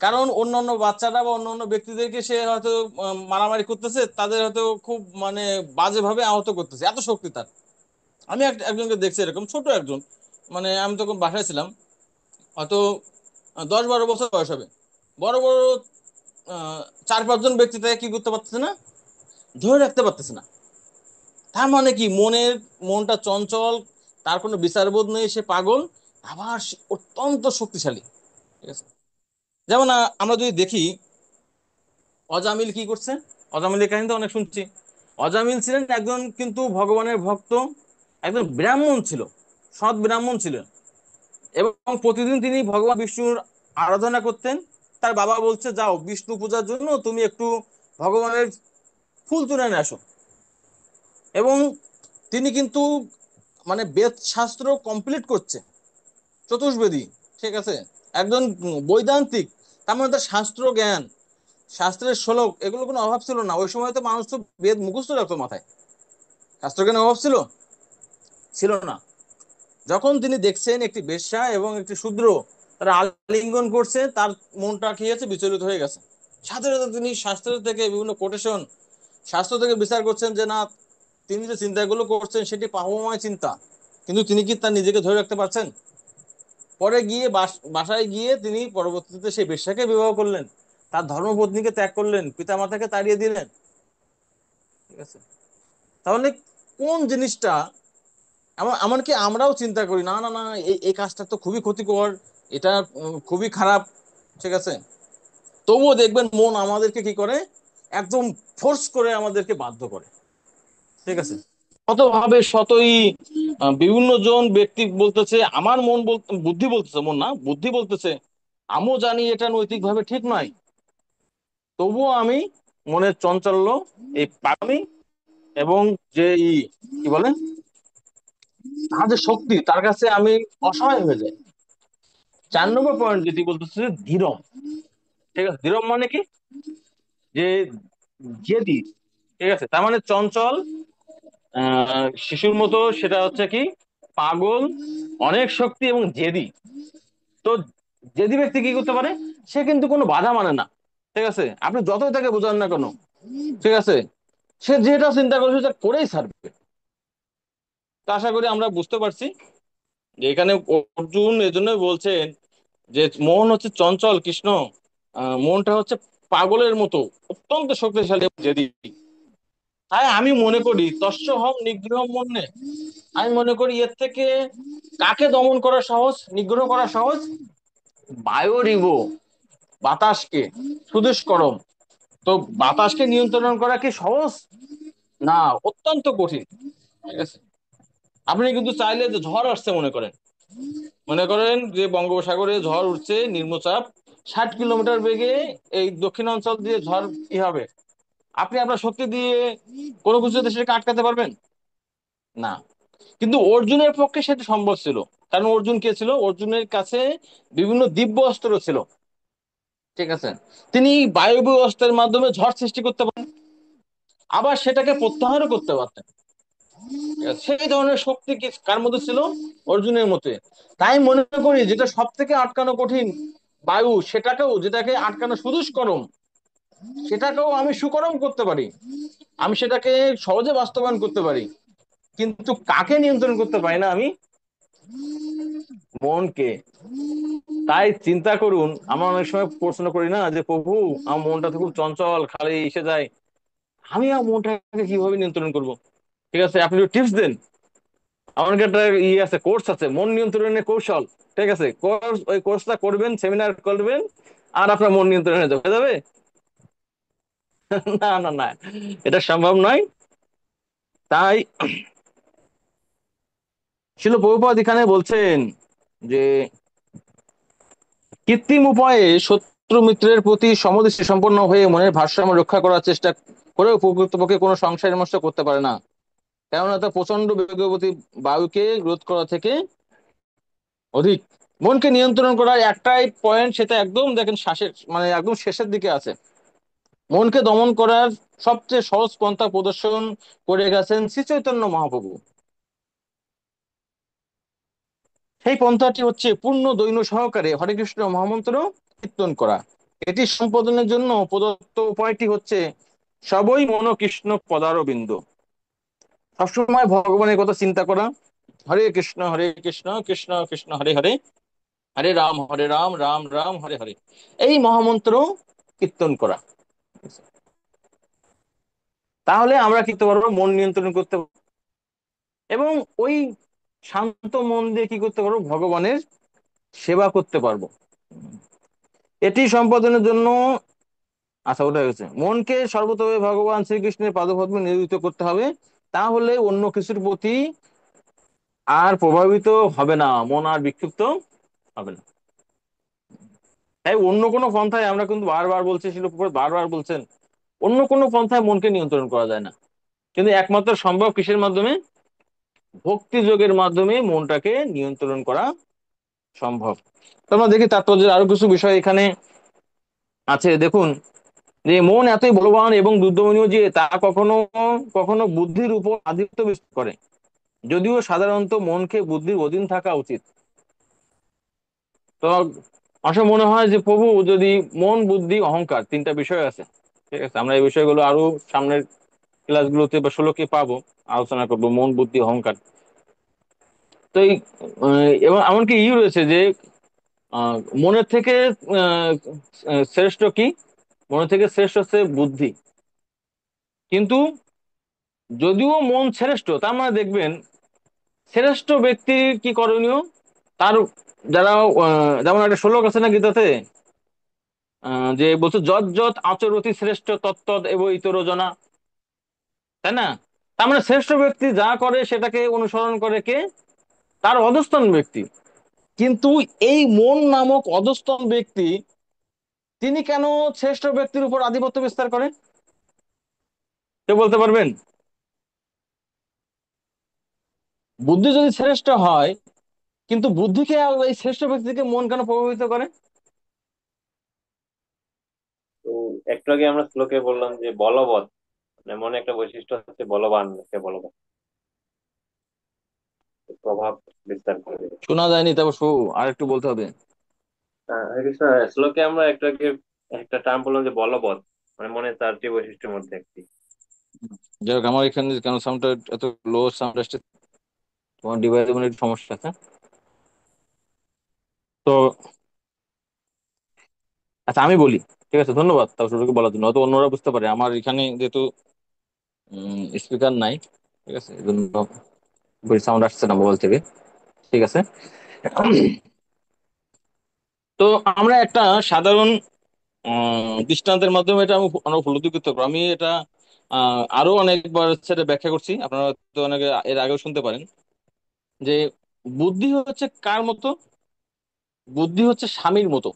কারণ অন্যান্য বাচ্চারা বা অন্যান্য ব্যক্তিদেরকে সে হয়তো মারামারি করতেছে, তাদের হয়তো খুব মানে বাজেভাবে আহত করতেছে, এত শক্তি তার। আমি একজনকে দেখছি এরকম, ছোট একজন, মানে আমি তখন বাসায় ছিলাম, হয়তো 10-12 বছর বয়স হবে। বড় বড় 4-5 জন ব্যক্তি তাকে কি করতে পারতেছে না, ধরে রাখতে পারতেছে না। তার মানে কি, মনটা চঞ্চল, তার কোনো বিচারবোধ নেই, সে পাগল, আবার সে অত্যন্ত শক্তিশালী, ঠিক আছে। যেমন আমরা যদি দেখি অজামিল কি করছে, অজামিলের কাহিনী তো অনেক শুনছি। অজামিল ছিলেন একজন কিন্তু ভগবানের ভক্ত, একজন ব্রাহ্মণ ছিল, সৎ ব্রাহ্মণ ছিলেন, এবং প্রতিদিন তিনি ভগবান বিষ্ণুর আরাধনা করতেন। তার বাবা বলছে, যাও বিষ্ণু পূজার জন্য তুমি একটু ভগবানের ফুল তুলে নিয়ে আসো। এবং তিনি কিন্তু মানে বেদ শাস্ত্র কমপ্লিট করছে, চতুর্বেদী, ঠিক আছে, একজন বৈদান্তিক। তার মানে তার শাস্ত্র জ্ঞান, শাস্ত্রের শ্লোক, এগুলো কোনো অভাব ছিল না। ওই সময় তো মানুষ তো বেদ মুখস্থ রাখতো মাথায়, শাস্ত্র জ্ঞানের অভাব ছিল, ছিল না। যখন তিনি দেখছেন একটি বেশ্যা এবং একটি শূদ্র তারা আলিঙ্গন করছে, তার মনটা কি হয়েছে, বিচলিত হয়ে গেছে। সাথে সাথে তিনি শাস্ত্র থেকে বিভিন্ন কোটেশন, শাস্ত্র থেকে বিচার করছেন যে না, তিনি যে চিন্তাগুলো করছেন সেটি পাপময় চিন্তা, কিন্তু তিনি কি তার নিজেকে ধরে রাখতে পারছেন? পরে গিয়ে বাসায় গিয়ে তিনি পরবর্তীতে সেই বেশ্যাকে বিবাহ করলেন, তার ধর্মপত্নীকে ত্যাগ করলেন, পিতামাতাকে তাড়িয়ে দিলেন, ঠিক আছে। তাহলে কোন জিনিসটা, এমনকি আমরাও চিন্তা করি, না না না, এই এই কাজটা তো খুবই ক্ষতিকর, এটা খুবই খারাপ, ঠিক আছে। তবুও দেখবেন মন আমাদেরকে কি করে, একদম ফোর্স করে আমাদেরকে বাধ্য করে, ঠিক আছে। শতভাবে শতই বিভিন্ন জন ব্যক্তি বলতেছে, আমার মন বুদ্ধি বলতেছে, মন না, বুদ্ধি বলতেছে আমিও জানি এটা নৈতিকভাবে ঠিক নয়, তবুও আমি মনের চঞ্চল্য, এই পাগলামি এবং যে কি বলে, তার যে শক্তি, তার কাছে আমি অসহায় হয়ে যাই। 4 নম্বর পয়েন্ট যেটি বলতেছে যে ধীরম, ঠিক আছে। ধীরম মানে কি, যে জেদি, ঠিক আছে, তার মানে চঞ্চল, শিশুর মতো, সেটা হচ্ছে কি, পাগল, অনেক শক্তি এবং জেদি। তো জেদি ব্যক্তি কি করতে পারে, সে কিন্তু কোনো বাধা মানে না, ঠিক আছে, আপনি যতই তাকে বোঝান না কেন, ঠিক আছে, সে যেটা চিন্তা করছে সেটা করেই ছাড়বে। তো আশা করি আমরা বুঝতে পারছি যে এখানে অর্জুন এজন্যই বলছেন যে মন হচ্ছে চঞ্চল, কৃষ্ণ মনটা হচ্ছে পাগলের মতো, অত্যন্ত শক্তিশালী এবং জেদি। তাই আমি মনে করি তস্যহং নিগ্রহ মন্যে, আমি মনে করি এর থেকে কাকে দমন করা সহজ, নিগ্রহ করা সহজ, বায়ুরিব, বাতাসকে, সুদুষ্করম। তো বাতাসকে নিয়ন্ত্রণ করা কি সহজ? না, অত্যন্ত কঠিন, ঠিক আছে। আপনি কিন্তু চাইলে যে ঝড় আসছে, মনে করেন, মনে করেন যে বঙ্গোপসাগরে ঝড় উঠছে নিম্নচাপ, 60 কিলোমিটার বেগে এই দক্ষিণ অঞ্চল দিয়ে ঝড় কি হবে, আপনি আপনার শক্তি দিয়ে কোনো কিছুতে সেটাকে আটকাতে পারবেন না। কিন্তু অর্জুনের পক্ষে সেটা সম্ভব ছিল। কারণ অর্জুন কে ছিল? অর্জুনের কাছে বিভিন্ন দিব্য অস্ত্র ছিল। ঠিক আছে, তিনি বায়বীয় অস্ত্রের মাধ্যমে ঝড় সৃষ্টি করতে পারেন, আবার সেটাকে প্রত্যাহারও করতে পারতেন। ঠিক আছে? সেই ধরনের শক্তি কি কার মধ্যে ছিল? অর্জুনের মধ্যে। তাই মনে করি যেটা সব থেকে আটকানো কঠিন বায়ু, সেটাকেও, যেটাকে আটকানো সুদুষ্করম, সেটাকেও আমি সুকরম করতে পারি। আমি সেটাকে সহজে বাস্তবায়ন করতে পারি। কিন্তু কাকে নিয়ন্ত্রণ করতে পারি না আমি? মনকে। তাই চিন্তা করুন, আমরা অনেক সময় প্রশ্ন করি না যে প্রভু, আমার মনটা তো খুব চঞ্চল, খালি এসে যায়, আমি আমার মনটাকে কিভাবে নিয়ন্ত্রণ করব? ঠিক আছে, আপনি একটু টিপস দেন। আমার কাছে একটা আছে, কোর্স আছে, মন নিয়ন্ত্রণের কৌশল। ঠিক আছে, কোর্স, ওই কোর্সটা করবেন, সেমিনার করবেন, আর আপনার মন নিয়ন্ত্রণে হয়ে যাবে। না না না, এটা সম্ভব নয়। তাই শিল প্রভুপাদ এখানে বলছেন যে কৃত্রিম উপায়ে শত্রু মিত্রের প্রতি সমদৃষ্টি সম্পন্ন হয়ে মনের ভারসাম্য রক্ষা করার চেষ্টা করেও প্রকৃতপক্ষে কোনো সংশয় নষ্ট করতে পারে না। কেননা তা প্রচন্ড বেগবতী বায়ুকে রোধ করা থেকে অধিক। মনকে নিয়ন্ত্রণ করার একটাই পয়েন্ট, সেটা একদম দেখেন শ্বাসের, মানে একদম শেষের দিকে আছে। মনকে দমন করার সবচেয়ে সহজ পন্থা প্রদর্শন করে গেছেন শ্রী চৈতন্য মহাপ্রভু। সেই পন্থাটি হচ্ছে পূর্ণ দৈন্য সহকারে হরে কৃষ্ণ মহামন্ত্র কীর্তন করা। এটি সম্পাদনের জন্য প্রদত্ত উপায়টি হচ্ছে সবই মন কৃষ্ণ পদারবিন্দ। সবসময় ভগবানের কথা চিন্তা করা, হরে কৃষ্ণ কৃষ্ণ কৃষ্ণ হরে হরে, হরে রাম রাম রাম হরে হরে, এই মহামন্ত্র কীর্তন করা। তাহলে আমরা কি করতে পারবো? মন নিয়ন্ত্রণ করতে পারবো। এবং ওই শান্ত মন দিয়ে কি করতে পারবো? ভগবানের সেবা করতে পারবো। এটি সম্পাদনের জন্য, আচ্ছা ওটা হচ্ছে, মনকে সর্বতভাবে ভগবান শ্রীকৃষ্ণের পাদপদ্মে নিয়োজিত করতে হবে। তাহলে অন্য কিছুর প্রতি আর প্রভাবিত হবে না, মন আর বিক্ষিপ্ত হবে না। তাই অন্য কোনো পন্থায়, আমরা কিন্তু বারবার বলছি, শিলপ্রপাত বারবার বলছেন, অন্য কোনো পন্থায় মনকে নিয়ন্ত্রণ করা যায় না। কিন্তু একমাত্র সম্ভব কিসের মাধ্যমে? ভক্তি যোগের মাধ্যমে মনটাকে নিয়ন্ত্রণ করা সম্ভব। তো আমরা দেখি তাৎপর্যের আরো কিছু বিষয় এখানে আছে। দেখুন যে মন এতই বলবান এবং দুর্দমনীয় যে তা কখনো কখনো বুদ্ধির উপর আধিপত্য বিস্তার করে, যদিও সাধারণত মনকে বুদ্ধির অধীন থাকা উচিত। তো আসলে মনে হয় যে প্রভু যদি মন, বুদ্ধি, অহংকার, তিনটা বিষয় আছে। ঠিক আছে, আমরা এই বিষয়গুলো আরো সামনের ক্লাসগুলোতে বা শ্লোকে পাবো, আলোচনা করবো মন, বুদ্ধি, অহংকার। তো এই এবং এমনকি রয়েছে যে আহ, মনের থেকে আহ, শ্রেষ্ঠ কি? মনের থেকে শ্রেষ্ঠ হচ্ছে বুদ্ধি। কিন্তু যদিও মন শ্রেষ্ঠ, তার মানে দেখবেন শ্রেষ্ঠ ব্যক্তির কি করণীয়? তার যারা যেমন একটা শ্লোক আছে না গীতাতে, যে বলছে যত যত আচরতি শ্রেষ্ঠ তত্তদ এব ইতর জনা। তাই না? তার মানে শ্রেষ্ঠ ব্যক্তি যা করে সেটাকে অনুসরণ করে কে? তার অধস্তন ব্যক্তি। কিন্তু এই মন নামক অধস্তন ব্যক্তি, তিনি কেন শ্রেষ্ঠ ব্যক্তির উপর আধিপত্য বিস্তার করেন? কেউ বলতে পারবেন? বুদ্ধি যদি শ্রেষ্ঠ হয়, কিন্তু বুদ্ধিকে এই শ্রেষ্ঠ ব্যক্তিকে মন কেন প্রভাবিত করে? তো একটু আগে আমরা শ্লোকে বললাম যে বলবৎ, মানে মনে একটা বৈশিষ্ট্য হচ্ছে বলবান, একটা বলবান প্রভাব বিস্তার করে। শোনা যায়নি, তারপর আর একটু বলতে হবে। হরে কৃষ্ণ, শ্লোকে আমরা একটু আগে একটা টার্ম বললাম যে বলবৎ, মানে মনে চারটি বৈশিষ্ট্যের মধ্যে একটি। যাই হোক, আমার এখানে কেন সাউন্ডটা এত লো সাউন্ড আসছে? তোমার ডিভাইসে মানে একটু সমস্যা আছে। তো আচ্ছা আমি বলি। ঠিক আছে, ধন্যবাদ তাও সুযোগ বলার জন্য। হয়তো অন্যরা বুঝতে পারে, আমার এখানে যেহেতু স্পিকার নাই, ঠিক আছে, এই জন্য সাউন্ড আসছে না মোবাইল থেকে। ঠিক আছে। তো আমরা একটা সাধারণ দৃষ্টান্তের মাধ্যমে এটা আমরা উপলব্ধি করতে পারবো। আমি এটা আরো অনেকবার সেটা ব্যাখ্যা করছি, আপনারা তো অনেকে এর আগেও শুনতে পারেন। যে বুদ্ধি হচ্ছে কার মতো? বুদ্ধি হচ্ছে স্বামীর মতো।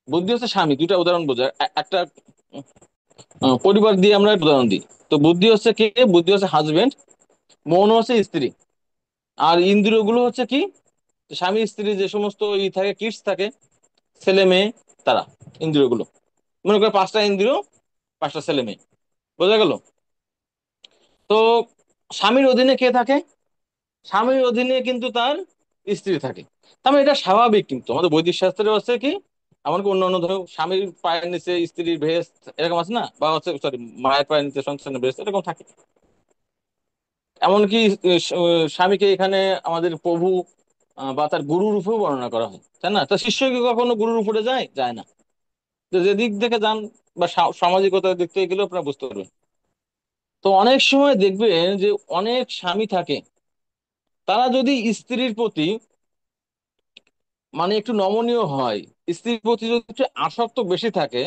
বুদ্ধি হচ্ছে স্বামী। দুইটা উদাহরণ বোঝায়। একটা পরিবার দিয়ে আমরা একটা উদাহরণ দিই। তো বুদ্ধি হচ্ছে কে? বুদ্ধি হচ্ছে হাজবেন্ড, মন হচ্ছে স্ত্রী, আর ইন্দ্রিয়গুলো হচ্ছে কি? স্বামী স্ত্রী যে সমস্ত থাকে, কিডস থাকে, ছেলে মেয়ে, তারা ইন্দ্রিয়গুলো। মনে করে পাঁচটা ইন্দ্রিয়, পাঁচটা ছেলে মেয়ে, বোঝা গেল? তো স্বামীর অধীনে কে থাকে? স্বামীর অধীনে কিন্তু তার স্ত্রী থাকে। তার মানে এটা স্বাভাবিক, কিন্তু আমাদের বৈদিক শাস্ত্রে আছে কি, এমনকি অন্যান্য ধরো স্বামীর পায়ের নিচে স্ত্রীর ভেস্ট, এরকম আছে না? বা হচ্ছে সরি, মায়ের পায়ের নিচে সন্তানের ভেস্ট, এরকম থাকে। এমনকি স্বামীকে এখানে আমাদের প্রভু বা তার গুরু রূপেও বর্ণনা করা হয়, তাই না? তো শিষ্য কি কখনো গুরুর উপরে যায়? যায় না। তো যে দিক থেকে যান বা সামাজিকতার দিক থেকে গেলে আপনারা বুঝতে পারবেন। তো অনেক সময় দেখবেন যে অনেক স্বামী থাকে, তারা যদি স্ত্রীর প্রতি একটু নমনীয় হয়, স্ত্রীর প্রতি যদি একটু আসক্ত বেশি থাকে,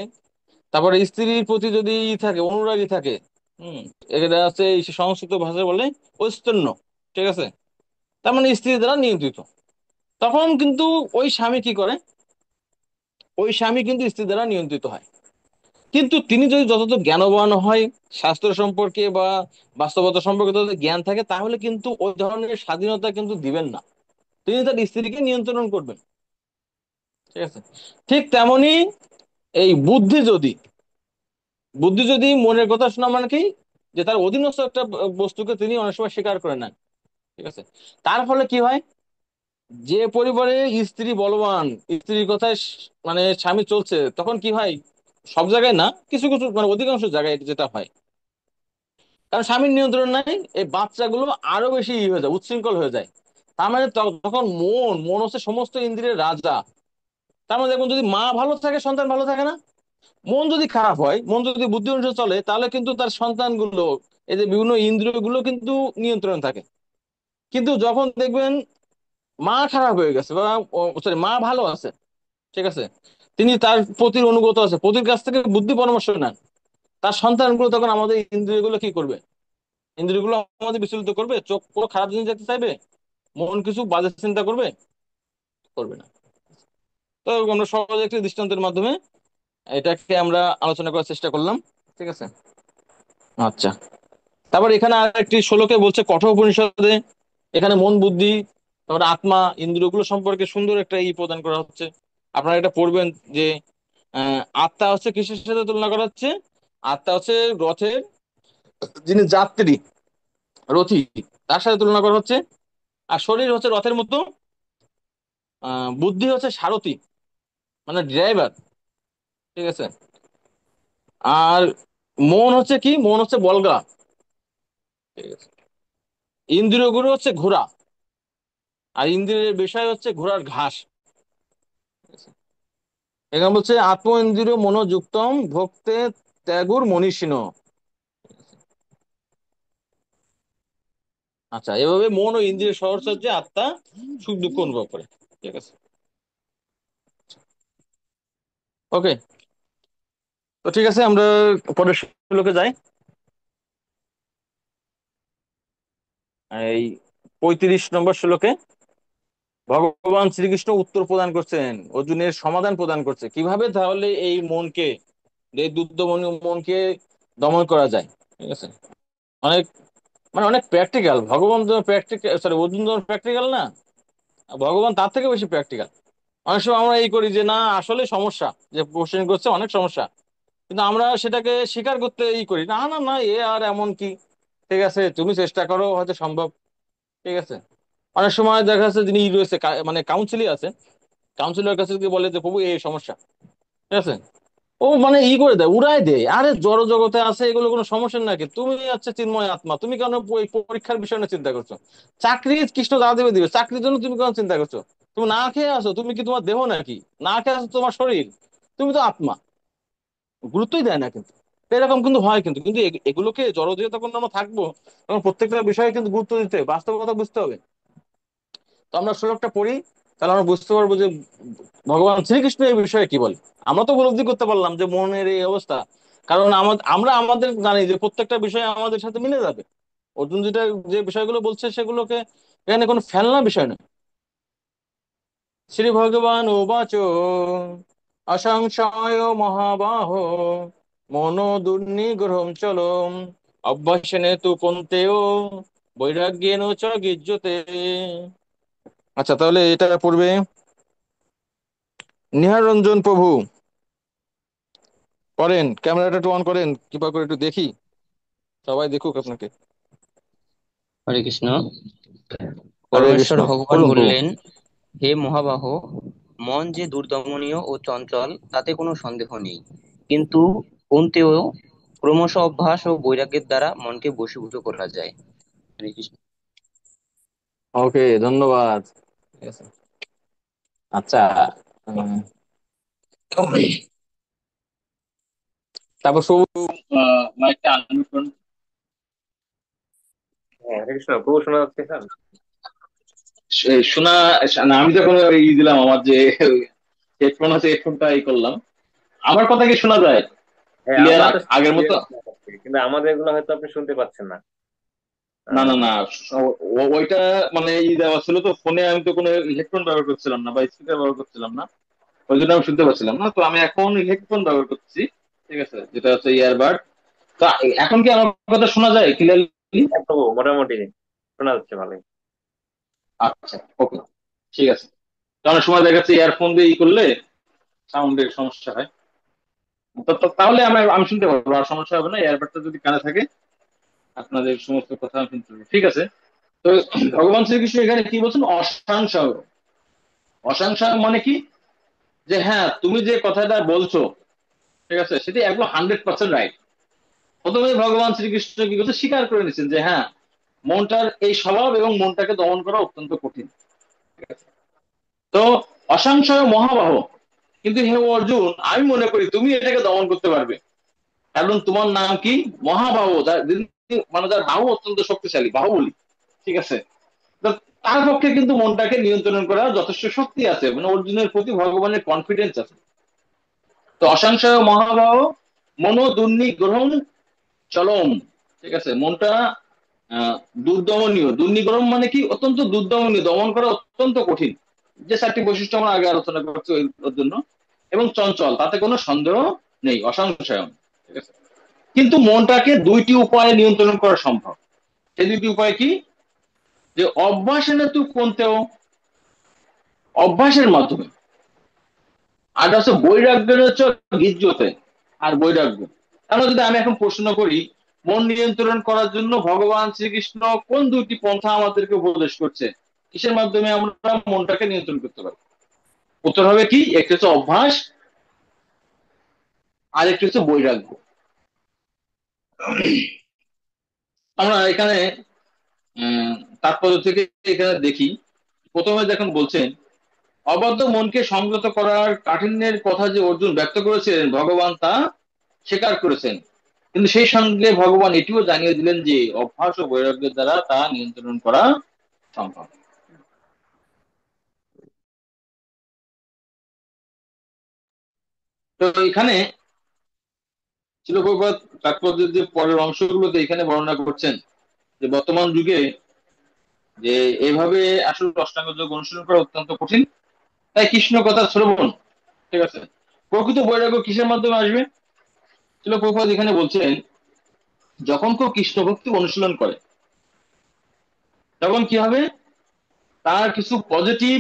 তারপরে স্ত্রীর প্রতি যদি থাকে, অনুরাগী থাকে, হম, এটা আছে এই সংস্কৃত ভাষায় বলে ঐস্তন্য, ঠিক আছে? তার মানে স্ত্রী দ্বারা নিয়ন্ত্রিত। তখন কিন্তু ওই স্বামী কি করে? ওই স্বামী কিন্তু স্ত্রী দ্বারা নিয়ন্ত্রিত হয়। কিন্তু তিনি যদি যতটুকু জ্ঞানবান হয়, শাস্ত্র সম্পর্কে বা বাস্তবতা সম্পর্কে যদি জ্ঞান থাকে, তাহলে কিন্তু ওই ধরনের স্বাধীনতা কিন্তু দিবেন না। তিনি তার স্ত্রীকে নিয়ন্ত্রণ করবেন, ঠিক আছে? ঠিক তেমনি এই বুদ্ধি যদি মনের কথা শোনা, মানে কি, যে তার অধীনস্থ একটা বস্তুকে তিনি অনেক সময় স্বীকার করে নেন, ঠিক আছে? তার ফলে কি হয়? যে পরিবারে স্ত্রী বলবান, স্ত্রীর কথায় স্বামী চলছে, তখন কি হয়? সব জায়গায় না, কিছু কিছু অধিকাংশ জায়গায় যেটা হয়, কারণ স্বামীর নিয়ন্ত্রণ নাই, এই বাচ্চাগুলো আরো বেশি হয়ে যায়, উচ্ছৃঙ্খল হয়ে যায়। তার মানে তখন মন মন হচ্ছে সমস্ত ইন্দ্রিয়ের রাজা। তার মানে দেখুন, যদি মা ভালো থাকে, সন্তান ভালো থাকে না। মন যদি খারাপ হয়, মন যদি বুদ্ধি অনুসারে চলে, তাহলে কিন্তু তার সন্তানগুলো, এই যে বিভিন্ন ইন্দ্রিয় গুলো কিন্তু নিয়ন্ত্রণ থাকে। কিন্তু যখন দেখবেন মা খারাপ হয়ে গেছে, বা সরি, মা ভালো আছে, ঠিক আছে, তিনি তার পতির অনুগত আছে, পতির কাছ থেকে বুদ্ধি পরামর্শ নেন, তার সন্তানগুলো তখন আমাদের ইন্দ্রিয়গুলো কি করবে? ইন্দ্রিয়গুলো আমাদের বিচলিত করবে? চোখ কোনো খারাপ জিনিস দেখতে চাইবে? মন কিছু বাজে চিন্তা করবে? করবে না। তো আমরা সহজ একটি দৃষ্টান্তের মাধ্যমে এটাকে আমরা আলোচনা করার চেষ্টা করলাম, ঠিক আছে? আচ্ছা, তারপর এখানে আর একটি শ্লোকে বলছে কঠোপনিষদে, এখানে মন বুদ্ধি, তারপরে আত্মা, ইন্দ্রিয়গুলো সম্পর্কে সুন্দর একটা প্রদান করা হচ্ছে। আপনারা এটা পড়বেন যে আত্মা হচ্ছে কিসের সাথে তুলনা করা হচ্ছে? আত্মা হচ্ছে রথের যিনি যাত্রী, রথী, তার সাথে তুলনা করা হচ্ছে। আর শরীর হচ্ছে রথের মতো, বুদ্ধি হচ্ছে সারথি, মানে ড্রাইভার, ঠিক আছে? আর মন হচ্ছে কি? মন হচ্ছে বলগা, ঠিক আছে? ইন্দ্রিয়গুলো হচ্ছে ঘোড়া, আর ইন্দ্রিয়ের বিষয় হচ্ছে ঘোড়ার ঘাস, ঠিক আছে? এখানে বলছে আত্ম ইন্দ্রিয় মনোযুক্তম ভক্তে ত্যাগুর মনীষিণ। আচ্ছা, এভাবে মন ও ইন্দ্রিয় সহচর্যে আত্মা সুখ দুঃখ অনুভব করে, ঠিক আছে? ওকে, তো ঠিক আছে, আমরা পরের শ্লোকে যাই। এই 35 নম্বর শ্লোকে ভগবান শ্রীকৃষ্ণ উত্তর প্রদান করছেন, অর্জুনের সমাধান প্রদান করছে, কিভাবে তাহলে এই মনকে, এই মনকে দমন করা যায়, ঠিক আছে? অনেক অনেক প্র্যাকটিক্যাল ভগবান, প্র্যাকটিক্যাল, সরি, অর্জুন যেমন প্র্যাকটিক্যাল না, ভগবান তার থেকে বেশি প্র্যাকটিক্যাল। অনেক সময় আমরা এই করি যে না, আসলে সমস্যা, যে কোশ্চেন করছে অনেক সমস্যা, কিন্তু আমরা সেটাকে স্বীকার করতে করি না, না না, এ আর এমন কি, ঠিক আছে, তুমি চেষ্টা করো, হয়তো সম্ভব, ঠিক আছে? অনেক সময় দেখা যাচ্ছে যিনি রয়েছে, কাউন্সিলর আছে, কাউন্সিলর কাছে গিয়ে বলে যে প্রভু এই সমস্যা, ঠিক আছে? ও করে দেয়, উড়াই দেয়, আরে জড় জগতে আছে, এগুলো কোনো সমস্যা নাকি, তুমি হচ্ছে চিন্ময় আত্মা, তুমি কেন ওই পরীক্ষার বিষয় নিয়ে চিন্তা করছো? চাকরি কৃষ্ণ যা দেবে দিবে, চাকরির জন্য তুমি কেন চিন্তা করছো? তুমি না খেয়ে আসো, তুমি কি তোমার দেহ নাকি? না খেয়ে আসো তোমার শরীর, তুমি তো আত্মা। গুরুত্বই দেয় না কিন্তু। তো এরকম কিন্তু হয়, কিন্তু কিন্তু এগুলোকে জড় দিয়ে তখন আমরা থাকবো, তখন প্রত্যেকটা বিষয়ে কিন্তু গুরুত্ব দিতে হবে, বাস্তবতা বুঝতে হবে। তো আমরা শ্লোকটা পড়ি, তাহলে আমরা বুঝতে পারবো যে ভগবান শ্রীকৃষ্ণ এই বিষয়ে কি বলে। আমরা তো উপলব্ধি করতে পারলাম যে মনের এই অবস্থা, কারণ আমরা আমাদের জানি যে প্রত্যেকটা বিষয় আমাদের সাথে মিলে যাবে। অর্জুন যেটা, যে বিষয়গুলো বলছে সেগুলোকে, এখানে কোনো ফেলনা বিষয় নয়। শ্রী ভগবান উবাচ অসংশয় মহাবাহো মনো দুর্নিগ্রহম চলম অভ্যাসেনে তু পন্থেয় বৈরাগ্যেন চ গিজ্যতে। আচ্ছা, তাহলে এটা পড়বে নিহার রঞ্জন প্রভু। করেন, ক্যামেরাটা একটু অন করেন, কৃপা করে একটু দেখি, সবাই দেখুক আপনাকে। হরে কৃষ্ণ। হরে পরমেশ্বর কৃষ্ণ। ভগবান বলুন প্রভু। বললেন, হে মহাবাহ, মন যে দুর্দমনীয় ও চঞ্চল তাতে কোনো সন্দেহ নেই, কিন্তু অন্তেও ক্রমশ অভ্যাস ও বৈরাগ্যের দ্বারা মনকে বশীভূত করা যায়। হরে কৃষ্ণ। ওকে, ধন্যবাদ। ঠিক আছে। আচ্ছা, উম, তারপর সবু মাইকটা আনমিউট করুন। হ্যাঁ, হরে কৃষ্ণ প্রভু, শোনা যাচ্ছে স্যার? শোনা, না আমি যখন দিলাম আমার যে হেডফোন আছে, হেডফোনটা করলাম, আমার কথা কি শোনা যায় হ্যাঁ, ক্লিয়ার আপনারটা আগের মতো? clearly শোনা যাচ্ছে, কিন্তু আমাদের গুলো হয়তো আপনি শুনতে পাচ্ছেন না। না না না, আহ, ওইটা মানে দেওয়া ছিল তো ফোনে, আমি তো কোনো হেডফোন ব্যবহার করছিলাম না বা স্পিকার ব্যবহার করছিলাম না, ওই জন্য আমি শুনতে পাচ্ছিলাম না। তো আমি এখন হেডফোন ব্যবহার করছি, ঠিক আছে, যেটা হচ্ছে ইয়ারবাড। তো এখন কি আমার কথা শোনা যায় ক্লিয়ারলি? হ্যাঁ প্রভু, মোটামুটি শোনা যাচ্ছে ভালোই। আচ্ছা, ওকে, ঠিক আছে। তো অনেক সময় দেখা যাচ্ছে ইয়ারফোন দিয়ে করলে সাউন্ডের সমস্যা হয়। তাহলে আমি আমি শুনতে পারবো, আর সমস্যা হবে না। এয়ারবাডটা যদি কানে থাকে আপনাদের সমস্ত কথা আমি শুনতে পারবো, ঠিক আছে। তো ভগবান শ্রীকৃষ্ণ এখানে কি বলছেন? অসাংশয়। অসাংশয় মানে কি? যে হ্যাঁ, তুমি যে কথাটা বলছো, ঠিক আছে, সেটি একদম 100% রাইট। প্রথমে ভগবান শ্রীকৃষ্ণ কি করছে? স্বীকার করে নিচ্ছেন যে হ্যাঁ, মনটার এই স্বভাব এবং মনটাকে দমন করা অত্যন্ত কঠিন। ঠিক আছে? তো অসংশয় মহাবাহ, কিন্তু হে অর্জুন, আমি মনে করি তুমি এটাকে দমন করতে পারবে, কারণ তোমার নাম কি? মহাবাহু, মানে যার বাহু অত্যন্ত শক্তিশালী, বাহুবলী। ঠিক আছে? তো তার পক্ষে কিন্তু মনটাকে নিয়ন্ত্রণ করা যথেষ্ট শক্তি আছে, মানে অর্জুনের প্রতি ভগবানের কনফিডেন্স আছে। তো অসংশয় মহাবাহু মনো দুর্নিগ্রহণ চলম। ঠিক আছে, মনটা আহ দুর্দমনীয়। দুর্নিগ্রহণ মানে কি? অত্যন্ত দুর্দমনীয়, দমন করা অত্যন্ত কঠিন। যে চারটি বৈশিষ্ট্য আমরা আগে আলোচনা করছি ওর জন্য। এবং চঞ্চল, তাতে কোনো সন্দেহ নেই, অসংশয়। ঠিক আছে, কিন্তু মনটাকে দুইটি উপায়ে নিয়ন্ত্রণ করা সম্ভব। সেই দুইটি উপায় কি? যে অভ্যাসের তু কোনতেও, অভ্যাসের মাধ্যমে। আর হচ্ছে বৈরাগ্যের হচ্ছে গিজ্জতে, আর বৈরাগ্য। তাহলে যদি আমি এখন প্রশ্ন করি, মন নিয়ন্ত্রণ করার জন্য ভগবান শ্রীকৃষ্ণ কোন দুইটি পন্থা আমাদেরকে উপদেশ করছে, কিসের মাধ্যমে আমরা মনটাকে নিয়ন্ত্রণ করতে পারি? উত্তর হবে কি? একটি হচ্ছে অভ্যাস, আর একটি হচ্ছে বৈরাগ্য। আমরা এখানে উম তাৎপর্য থেকে এখানে দেখি, প্রথমে যখন বলছেন অবাধ্য মনকে সংযত করার কাঠিন্যের কথা যে অর্জুন ব্যক্ত করেছিলেন, ভগবান তা স্বীকার করেছেন, কিন্তু সেই সঙ্গে ভগবান এটিও জানিয়ে দিলেন যে অভ্যাস ও বৈরাগ্যের দ্বারা তা নিয়ন্ত্রণ করা সম্ভব। তো এখানে ছিল প্রভুপাদ তাৎপর্যের যে পরের অংশগুলোতে এখানে বর্ণনা করছেন যে বর্তমান যুগে যে এভাবে আসলে অষ্টাঙ্গ যোগ অনুসরণ করা অত্যন্ত কঠিন। তাই কৃষ্ণ কথা শ্রবণ, ঠিক আছে, প্রকৃত বৈরাগ্য কিসের মাধ্যমে আসবে? ছিল প্রভুপাদ এখানে বলছেন, যখন কেউ কৃষ্ণ ভক্তি অনুশীলন করে তখন কি হবে? তার কিছু পজিটিভ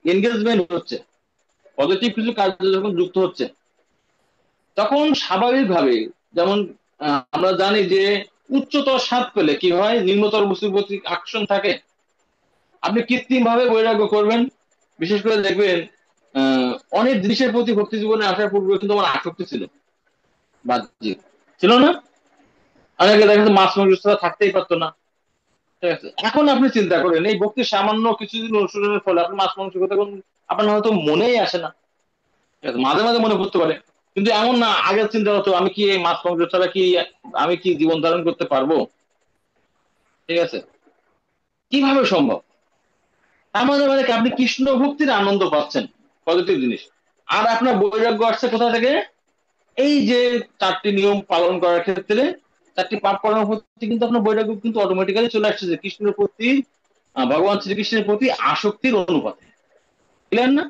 এনগেজমেন্ট হচ্ছে, পজিটিভ কিছু কার্য যখন যুক্ত হচ্ছে, তখন স্বাভাবিকভাবে, যেমন আমরা জানি যে উচ্চতর স্বাদ পেলে কি হয়? নিম্নতর বস্তুর প্রতি আকর্ষণ থাকে। আপনি কৃত্রিম ভাবে বৈরাগ্য করবেন, বিশেষ করে দেখবেন আহ অনেক জিনিসের প্রতি ভক্তি জীবনে আসার পূর্বে কিন্তু আমার আসক্তি ছিল, বাহ্যিক ছিল না। অনেকে দেখা যাচ্ছে মাছ মাংস ছাড়া থাকতেই পারতো না। ঠিক আছে, এখন আপনি চিন্তা করেন এই ভক্তির সামান্য কিছুদিন অনুশীলনের ফলে আপনি মাছ মাংস কথা আপনার হয়তো মনেই আসে না। ঠিক আছে, মাঝে মাঝে মনে করতে পারে, কিন্তু এমন না আগের চিন্তা হতো আমি কি এই মাছ মাংস ছাড়া কি আমি কি জীবন ধারণ করতে পারবো? ঠিক আছে, কিভাবে সম্ভব? তার মানে মানে কি? আপনি কৃষ্ণ ভক্তির আনন্দ পাচ্ছেন, পজিটিভ জিনিস। আর আপনার বৈরাগ্য আসছে কোথা থেকে? এই যে চারটি নিয়ম পালন করার ক্ষেত্রে, চারটি পাপ করার প্রতি কিন্তু আপনার বৈরাগ্য কিন্তু অটোমেটিক্যালি চলে আসছে, যে কৃষ্ণের প্রতি, ভগবান শ্রীকৃষ্ণের প্রতি আসক্তির অনুপাতে। ক্লিয়ার না?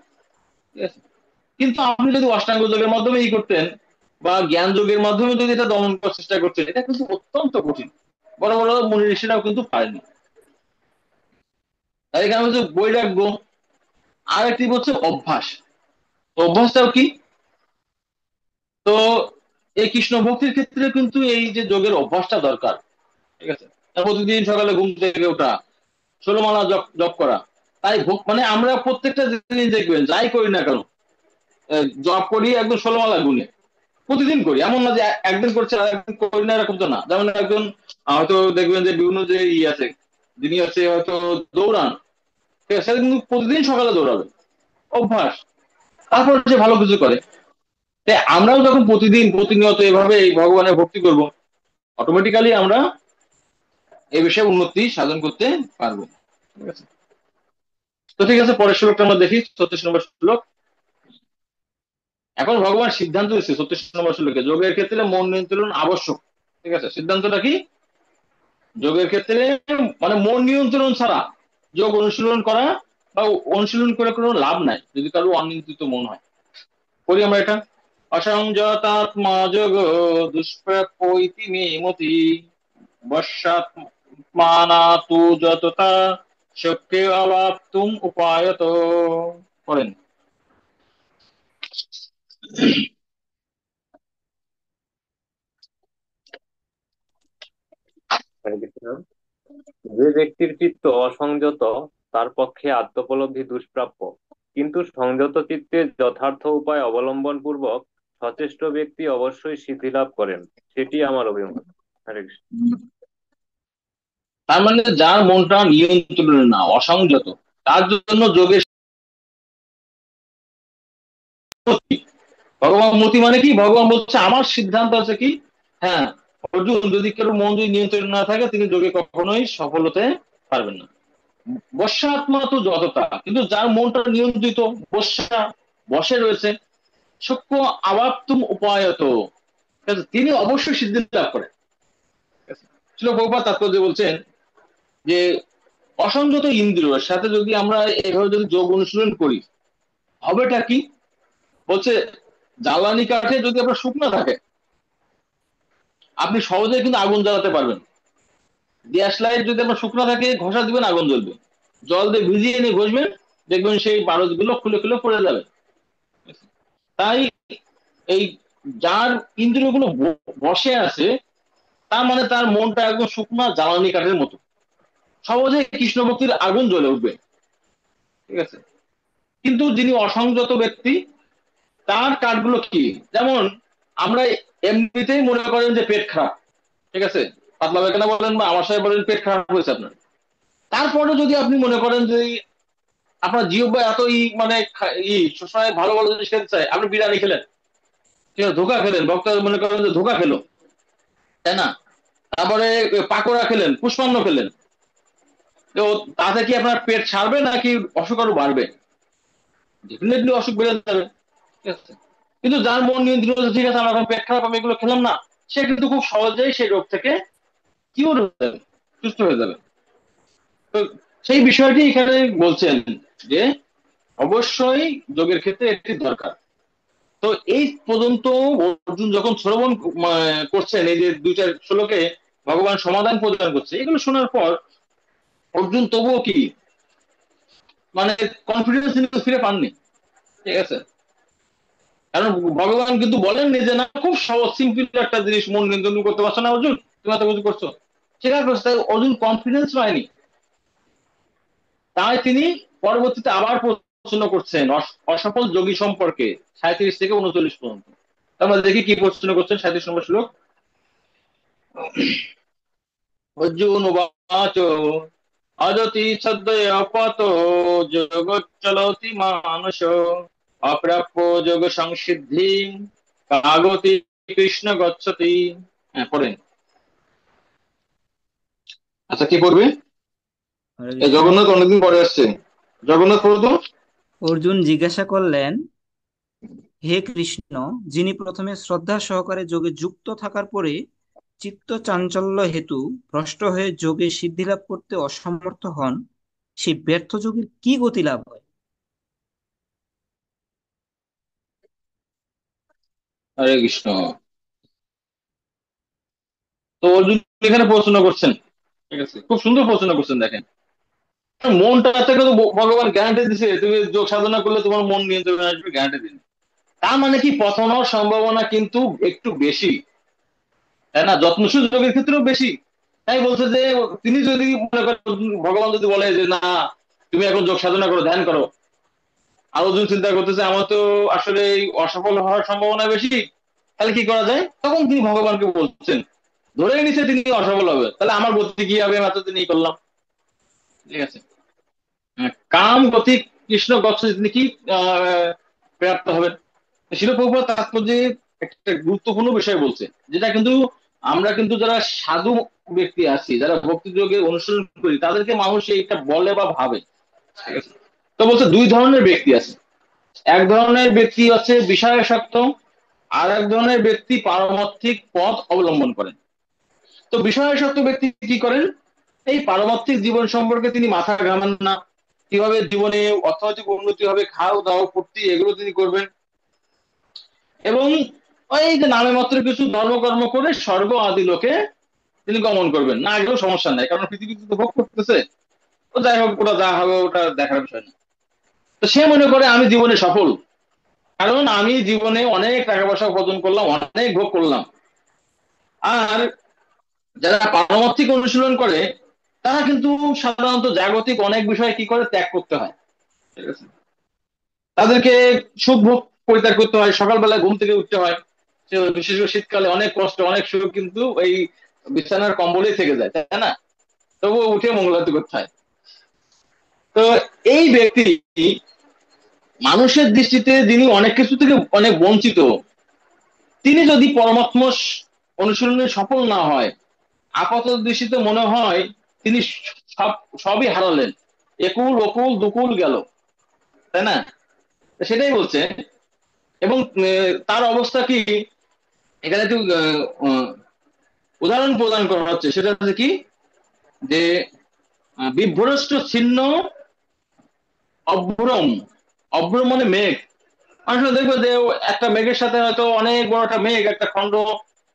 ঠিক আছে, কিন্তু আপনি যদি অষ্টাঙ্গ যোগের মাধ্যমে করতেন, বা জ্ঞান যোগের মাধ্যমে যদি এটা দমন করার চেষ্টা করছেন, এটা কিন্তু অত্যন্ত কঠিন। বড় বড় মুনি ঋষিরাও কিন্তু পারেনি। তাই এখানে হচ্ছে বৈরাগ্য। আর একটি হচ্ছে অভ্যাস। তো অভ্যাসটাও কি? তো এই কৃষ্ণ ভক্তির ক্ষেত্রে কিন্তু এই যে যোগের অভ্যাসটা দরকার। ঠিক আছে? প্রতিদিন সকালে ঘুম থেকে ওঠা, 16 মালা জপ জপ করা। তাই মানে আমরা প্রত্যেকটা জিনিস দেখবেন যাই করি না কেন, জব করি একদম 16 মালা গুনে প্রতিদিন করি, এমন না যে একদিন করছে আর একদিন করি না, এরকম তো না। যেমন একজন হয়তো দেখবেন যে বিভিন্ন যে আছে, যিনি আছে হয়তো দৌড়ান, ঠিক আছে, সে কিন্তু প্রতিদিন সকালে দৌড়াবে, অভ্যাস, তারপর সে ভালো কিছু করে। তাই আমরাও যখন প্রতিদিন প্রতিনিয়ত এভাবে এই ভগবানের ভক্তি করব, অটোমেটিক্যালি আমরা এই বিষয়ে উন্নতি সাধন করতে পারবো। ঠিক আছে? তো ঠিক আছে, পরের শ্লোকটা আমরা দেখি, 36 নম্বর শ্লোক। এখন ভগবান সিদ্ধান্ত দিচ্ছে 36 নম্বর শ্লোকে, যোগের ক্ষেত্রে মন নিয়ন্ত্রণ আবশ্যক। ঠিক আছে, সিদ্ধান্তটা কি? যোগের ক্ষেত্রে মানে মন নিয়ন্ত্রণ ছাড়া যোগ অনুশীলন করা বা অনুশীলন করে কোনো লাভ নাই যদি কারো অনিয়ন্ত্রিত মন হয়। করি আমরা এটা। অসংযতাত্মা যোগ দুষ্প্রাপ্য ইতি মে মতি, বর্ষাত্মানা তু যততা শক্তি অবাপ্তুম উপায়ত। করেন। হরে কৃষ্ণ। যে ব্যক্তির চিত্ত অসংযত, তার পক্ষে আত্মোপলব্ধি দুষ্প্রাপ্য, কিন্তু সংযত চিত্তে যথার্থ উপায় অবলম্বন পূর্বক সচেষ্ট ব্যক্তি অবশ্যই সিদ্ধি লাভ করেন, সেটি আমার অভিমত। হরে কৃষ্ণ। তার মানে যার মনটা নিয়ন্ত্রণে না, অসংযত, তার জন্য যোগের মতি। ভগবান মতি মানে কি? ভগবান বলছে আমার সিদ্ধান্ত আছে কি, হ্যাঁ, অর্জুন, যদি কেউ মন যদি নিয়ন্ত্রণ না থাকে তিনি যোগে কখনোই সফল হতে পারবেন না। বর্ষা আত্মা তো যতটা, কিন্তু যার মনটা নিয়ন্ত্রিত, বর্ষা বসে রয়েছে, সূক্ষ্ম আবাপ্তুম উপায়ত, ঠিক আছে, তিনি অবশ্যই সিদ্ধি লাভ করেন। ছিল প্রভুপাদ তাৎপর্য বলছেন যে অসংযত ইন্দ্রিয়ের সাথে যদি আমরা এভাবে যদি যোগ অনুশীলন করি, হবেটা কি? বলছে জ্বালানি কাঠে যদি আপনার শুকনো থাকে, আপনি সহজেই কিন্তু আগুন জ্বালাতে পারবেন। গ্যাস লাইট যদি আপনার শুকনো থাকে, ঘষা দিবেন আগুন জ্বলবে। জল দিয়ে ভিজিয়ে এনে ঘষবেন, দেখবেন সেই বারুদ গুলো খুলে খুলে পড়ে যাবে। তাই এই যার ইন্দ্রিয়গুলো বসে আছে, তার মানে তার মনটা একদম শুকনা জ্বালানি কাঠের মতো, সহজে কৃষ্ণ ভক্তির আগুন জ্বলে উঠবে। ঠিক আছে? কিন্তু যিনি অসংযত ব্যক্তি, তার কাঠগুলো কি? যেমন আমরা এমনিতেই মনে করেন যে পেট খারাপ, ঠিক আছে, পাতলা পায়খানা বলেন বা আমার সাথে বলেন পেট খারাপ হয়েছে আপনার, তারপরে যদি আপনি মনে করেন যে আপনার জিহ্বা এতই মানে সবসময় ভালো ভালো জিনিস খেতে চায়, আপনি বিরিয়ানি খেলেন, ঠিক আছে, ধোকা খেলেন, বক্তা মনে করেন যে ধোকা খেলো, তাই না? তারপরে পাকোড়া খেলেন, পুষ্পান্ন খেলেন, তো তাতে কি আপনার পেট সারবে নাকি অসুখ আরো বাড়বে? ডেফিনেটলি অসুখ বেড়ে যাবে। ঠিক আছে? কিন্তু যার মন নিয়ন্ত্রণ আছে, ঠিক আছে আমার এখন পেট খারাপ, আমি এগুলো খেলাম না, সে কিন্তু খুব সহজেই সেই রোগ থেকে কিওর হয়ে যাবে, সুস্থ হয়ে যাবে। তো সেই বিষয়টি এখানে বলছেন যে অবশ্যই যোগের ক্ষেত্রে একটি দরকার। তো এই পর্যন্ত অর্জুন যখন শ্রবণ করছেন, এই যে 2-4 শ্লোকে ভগবান সমাধান প্রদান করছে, এগুলো শোনার পর অর্জুন তবুও কি মানে কনফিডেন্স কিন্তু ফিরে পাননি। ঠিক আছে? কারণ ভগবান কিন্তু বলেননি যে না খুব সহজ সিম্পল একটা জিনিস মন নিয়ন্ত্রণ করতে পারছো না অর্জুন, তুমি এত কিছু করছো, সেটা করছে, তাই অর্জুন কনফিডেন্স পায়নি। তাই তিনি পরবর্তীতে আবার প্রশ্ন করছেন অসফল যোগী সম্পর্কে, 37 থেকে 39 পর্যন্ত। আমরা দেখি কি প্রশ্ন করছেন, 37 নম্বর শ্লোক। অর্জুন উবাচ অযতি সদ্যয় পত যোগচ্চলতি মানস, অপ্রাপ্য যোগ সংসিদ্ধি কাগতি কৃষ্ণ গচ্ছতি। হ্যাঁ, পড়েন। আচ্ছা, কি পড়বে? হরে এই কৃষ্ণ। জগন্নাথ অনেকদিন পরে আসছে, জগন্নাথ পড়তো। অর্জুন জিজ্ঞাসা করলেন, হে কৃষ্ণ, যিনি প্রথমে শ্রদ্ধা সহকারে যোগে যুক্ত থাকার পরে চিত্ত চাঞ্চল্য হেতু ভ্রষ্ট হয়ে যোগে সিদ্ধিলাভ করতে অসমর্থ হন, সেই ব্যর্থ যোগীর কি গতি লাভ হয়? হরে কৃষ্ণ। তো অর্জুন এখানে প্রশ্ন করছেন, ঠিক আছে, খুব সুন্দর প্রশ্ন করছেন, দেখেন মনটা থেকে তো ভগবান গ্যারান্টি দিছে, তুমি যোগ সাধনা করলে তোমার মন নিয়ন্ত্রণে আসবে, গ্যারান্টি দিন। তার মানে কি পতন হওয়ার সম্ভাবনা কিন্তু একটু বেশি, তাই না? যত্নশীল যোগের ক্ষেত্রেও বেশি। তাই বলছে যে তিনি যদি মনে করেন, ভগবান যদি বলে যে না তুমি এখন যোগ সাধনা করো, ধ্যান করো, আর অর্জুন চিন্তা করতেছে আমার তো আসলে এই অসফল হওয়ার সম্ভাবনা বেশি, তাহলে কি করা যায়? তখন তিনি ভগবানকে বলছেন, ধরে নিছে তিনি অসফল হবে, তাহলে আমার গতি কি হবে, আমি এতদিন এই করলাম, ঠিক আছে। কাম গতি কৃষ্ণ গচ্ছ, তিনি কি প্রাপ্ত হবেন। শিল প্রভুপাদ তাৎপর্যে একটা গুরুত্বপূর্ণ বিষয় বলছে, যেটা কিন্তু আমরা কিন্তু যারা সাধু ব্যক্তি আছি, যারা ভক্তি যোগে অনুসরণ করি, তাদেরকে মানুষ এইটা বলে বা ভাবে, ঠিক আছে। তো বলছে দুই ধরনের ব্যক্তি আছে, এক ধরনের ব্যক্তি হচ্ছে বিষয়াসক্ত, আর এক ধরনের ব্যক্তি পারমার্থিক পথ অবলম্বন করেন। তো বিষয়াসক্ত ব্যক্তি কি করেন, এই পারমার্থিক জীবন সম্পর্কে তিনি মাথা ঘামান না, কিভাবে জীবনে অর্থনৈতিক উন্নতি হবে, খাও দাও ফুর্তি, এগুলো তিনি করবেন। এবং ওই যে নামে মাত্র কিছু ধর্মকর্ম করে স্বর্গ আদি লোকে তিনি গমন করবেন, না গেলেও সমস্যা নাই, কারণ পৃথিবীতে তো ভোগ করতেছে। তো যাই হোক, ওটা যা হবে ওটা দেখার বিষয় না। তো সে মনে করে আমি জীবনে সফল, কারণ আমি জীবনে অনেক টাকা পয়সা উপার্জন করলাম, অনেক ভোগ করলাম। আর যারা পারমার্থিক অনুশীলন করে, তারা কিন্তু সাধারণত জাগতিক অনেক বিষয় কি করে ত্যাগ করতে হয়, ঠিক আছে। তাদেরকে সুখ ভোগ পরিত্যাগ করতে হয়, সকালবেলা ঘুম থেকে উঠতে হয়, বিশেষ করে শীতকালে অনেক কষ্ট, অনেক সুখ কিন্তু এই বিছানার কম্বলেই থেকে যায়, তাই না? তবুও উঠে মঙ্গলারতি করতে হয়। তো এই ব্যক্তি মানুষের দৃষ্টিতে যিনি অনেক কিছু থেকে অনেক বঞ্চিত, তিনি যদি পরমাত্ম অনুশীলনে সফল না হয়, আপাত দৃষ্টিতে মনে হয় তিনি সব সবই হারালেন, একুল ওকুল দুকুল গেল, তাই না? তো সেটাই বলছে। এবং তার অবস্থা কি, এখানে একটু উদাহরণ প্রদান করা হচ্ছে, সেটা হচ্ছে কি, যে বিভ্রষ্ট ছিন্ন অভ্রম, অভ্রম মানে মেঘ। আসলে দেখবে যে একটা মেঘের সাথে হয়তো অনেক বড় একটা মেঘ, একটা খন্ড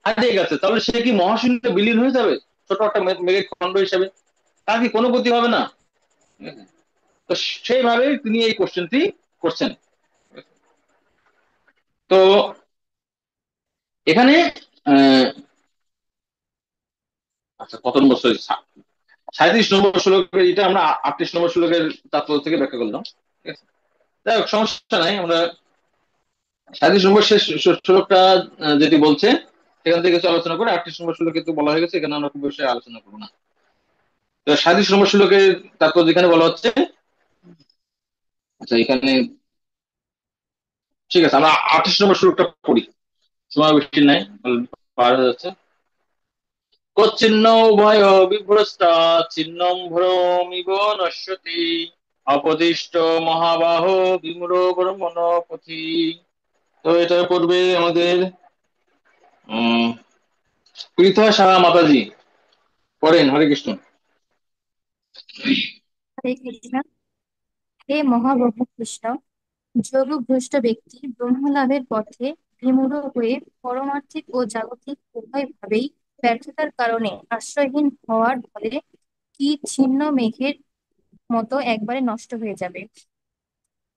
হারিয়ে গেছে, তাহলে সে কি মহাশূন্যে বিলীন হয়ে যাবে ছোট একটা মেঘের খন্ড হিসেবে? তার কি কোনো গতি হবে না? তো সেইভাবে তিনি এই কোশ্চেনটি করছেন। তো এখানে আহ, আচ্ছা কত নম্বর, 37 নম্বর শ্লোকের, এটা আমরা 38 নম্বর শ্লোকের তাৎপর্য থেকে ব্যাখ্যা করলাম, ঠিক আছে। যাই হোক, সমস্যা নাই, আমরা 37 নম্বর শেষ শ্লোকটা যেটি বলছে সেখান থেকে কিছু আলোচনা করে, 38 নম্বর শ্লোক কিন্তু বলা হয়ে গেছে, এখানে আমরা খুব বেশি আলোচনা করবো না। তো 37 নম্বর শ্লোকের তাৎপর্য যেখানে বলা হচ্ছে, আচ্ছা এখানে ঠিক আছে, আমরা 38 নম্বর শ্লোকটা পড়ি, সময় বেশি নাই, পার হয়ে যাচ্ছে। কচ্ছিন্ন উভয় বিভ্রষ্টা, ছিন্নং ভ্রমিব নশ্যতি, অপদিষ্ট মহাবাহ বিমূঢ় ব্রহ্মণ পথি। তো এটা করবে আমাদের উম পৃথা সাহা মাতাজি, পড়েন, হরে কৃষ্ণ। হরে কৃষ্ণ। হে মহাপ্রভু কৃষ্ণ, যোগভ্রষ্ট ব্যক্তি ব্রহ্মলাভের পথে বিমূঢ় হয়ে পারমার্থিক ও জাগতিক উভয় ভাবেই ব্যর্থতার কারণে আশ্রয়হীন হওয়ার ফলে কি ছিন্ন মেঘের মতো একবারে নষ্ট হয়ে যাবে।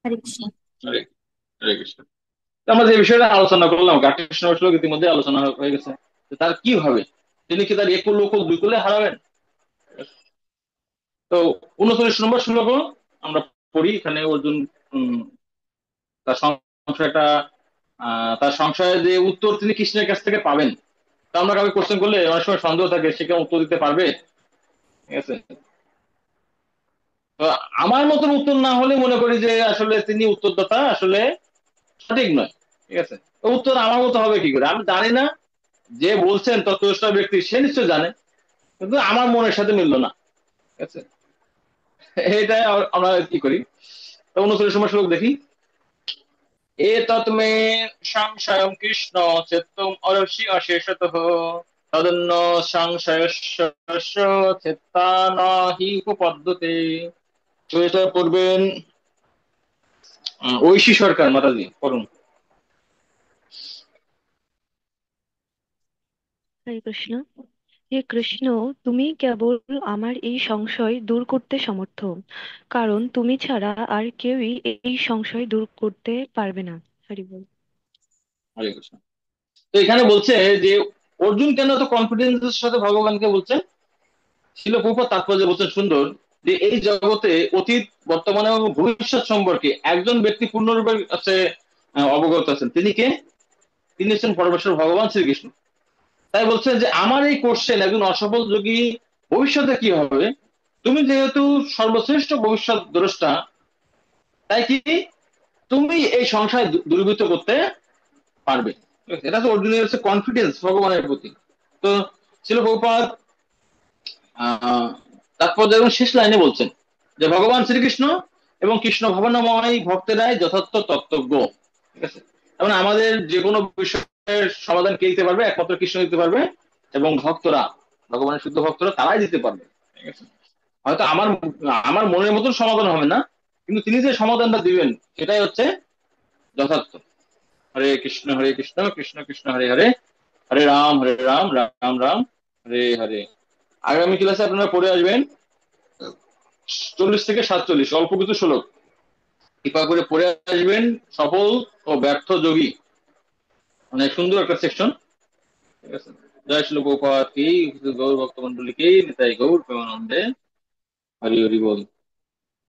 হরে কৃষ্ণ। হরে হরে কৃষ্ণ। তো আমরা যে বিষয়টা আলোচনা করলাম, 38 নম্বর শ্লোক ইতিমধ্যে আলোচনা হয়ে গেছে, তো তার কি হবে, তিনি কি তার একুল ওকুল দুই কুলে হারাবেন? তো 39 নম্বর শ্লোক আমরা পড়ি, এখানে অর্জুন উম, তার সংশয়টা, তার সংশয়ের যে উত্তর তিনি কৃষ্ণের কাছ থেকে পাবেন। তো আমরা কাউকে কোশ্চেন করলে অনেক সময় সন্দেহ থাকে, সে কেমন উত্তর দিতে পারবে, ঠিক আছে। তো আমার মতন উত্তর না হলে মনে করি যে আসলে তিনি উত্তরদাতা আসলে সঠিক নয়, ঠিক আছে। তো উত্তর আমার মতো হবে কি করে, আমি জানি না, যে বলছেন তত্ত্বদৃষ্টা ব্যক্তি সে নিশ্চয় জানে, কিন্তু আমার মনের সাথে মিললো না, ঠিক আছে। এটাই আমরা কি করি। তো 39 নম্বর শ্লোক দেখি, এতৎ মে সংশয়ং কৃষ্ণ চেত্তুম অরসি অশেষতঃ, তদন্য সংশয়স্য চেত্তা নাহি উপপদ্যতে। তো এটা পড়বেন ঐশী সরকার মাতাজি, পড়ুন। হরে কৃষ্ণ। হে কৃষ্ণ, তুমি কেবল আমার এই সংশয় দূর করতে সমর্থ, কারণ তুমি ছাড়া আর কেউই এই সংশয় দূর করতে পারবে না। হরি বল। হরে কৃষ্ণ। তো এখানে বলছে যে অর্জুন কেন এত কনফিডেন্সের সাথে ভগবানকে বলছে, শিল প্রভুপাদ তাৎপর্য বলছেন সুন্দর, যে এই জগতে অতীত, বর্তমানে এবং ভবিষ্যৎ সম্পর্কে একজন ব্যক্তি পূর্ণরূপে আছে, অবগত আছেন। তিনি কে? তিনি হচ্ছেন পরমেশ্বর ভগবান শ্রীকৃষ্ণ। তাই বলছেন যে আমার এই কোশ্চেন একজন অসফল যোগী ভবিষ্যতে কি হবে, তুমি যেহেতু সর্বশ্রেষ্ঠ ভবিষ্যৎ দ্রষ্টা, তাই কি তুমি এই সংশয় দূরীভূত করতে পারবে। এটা তো অর্জুনের হচ্ছে কনফিডেন্স ভগবানের প্রতি। তো শিল প্রভুপাদ আহ তারপর যেমন শেষ লাইনে বলছেন যে ভগবান শ্রীকৃষ্ণ এবং কৃষ্ণ ভাবনাময় ভক্তেরাই যথার্থ তত্ত্বজ্ঞ। ঠিক আছে, মানে আমাদের যে কোনো বিষয়ের সমাধান কে দিতে পারবে? একমাত্র কৃষ্ণ দিতে পারবে, এবং ভক্তরা, ভগবানের শুদ্ধ ভক্তরা তারাই দিতে পারবে। ঠিক আছে, হয়তো আমার আমার মনের মতন সমাধান হবে না, কিন্তু তিনি যে সমাধানটা দিবেন সেটাই হচ্ছে যথার্থ। হরে কৃষ্ণ হরে কৃষ্ণ, কৃষ্ণ কৃষ্ণ হরে হরে, হরে রাম রাম রাম হরে হরে। আগামী ক্লাসে আপনারা পড়ে আসবেন 40 থেকে 47 অল্প কিছু শ্লোক, কৃপা করে পড়ে আসবেন। সফল ও ব্যর্থ যোগী, মানে সুন্দর একটা সেকশন। ঠিক আছে, জয় শ্লোক কি, গৌর ভক্ত মন্ডলী কি, নিতাই গৌর প্রেমানন্দে, হরি হরি বল।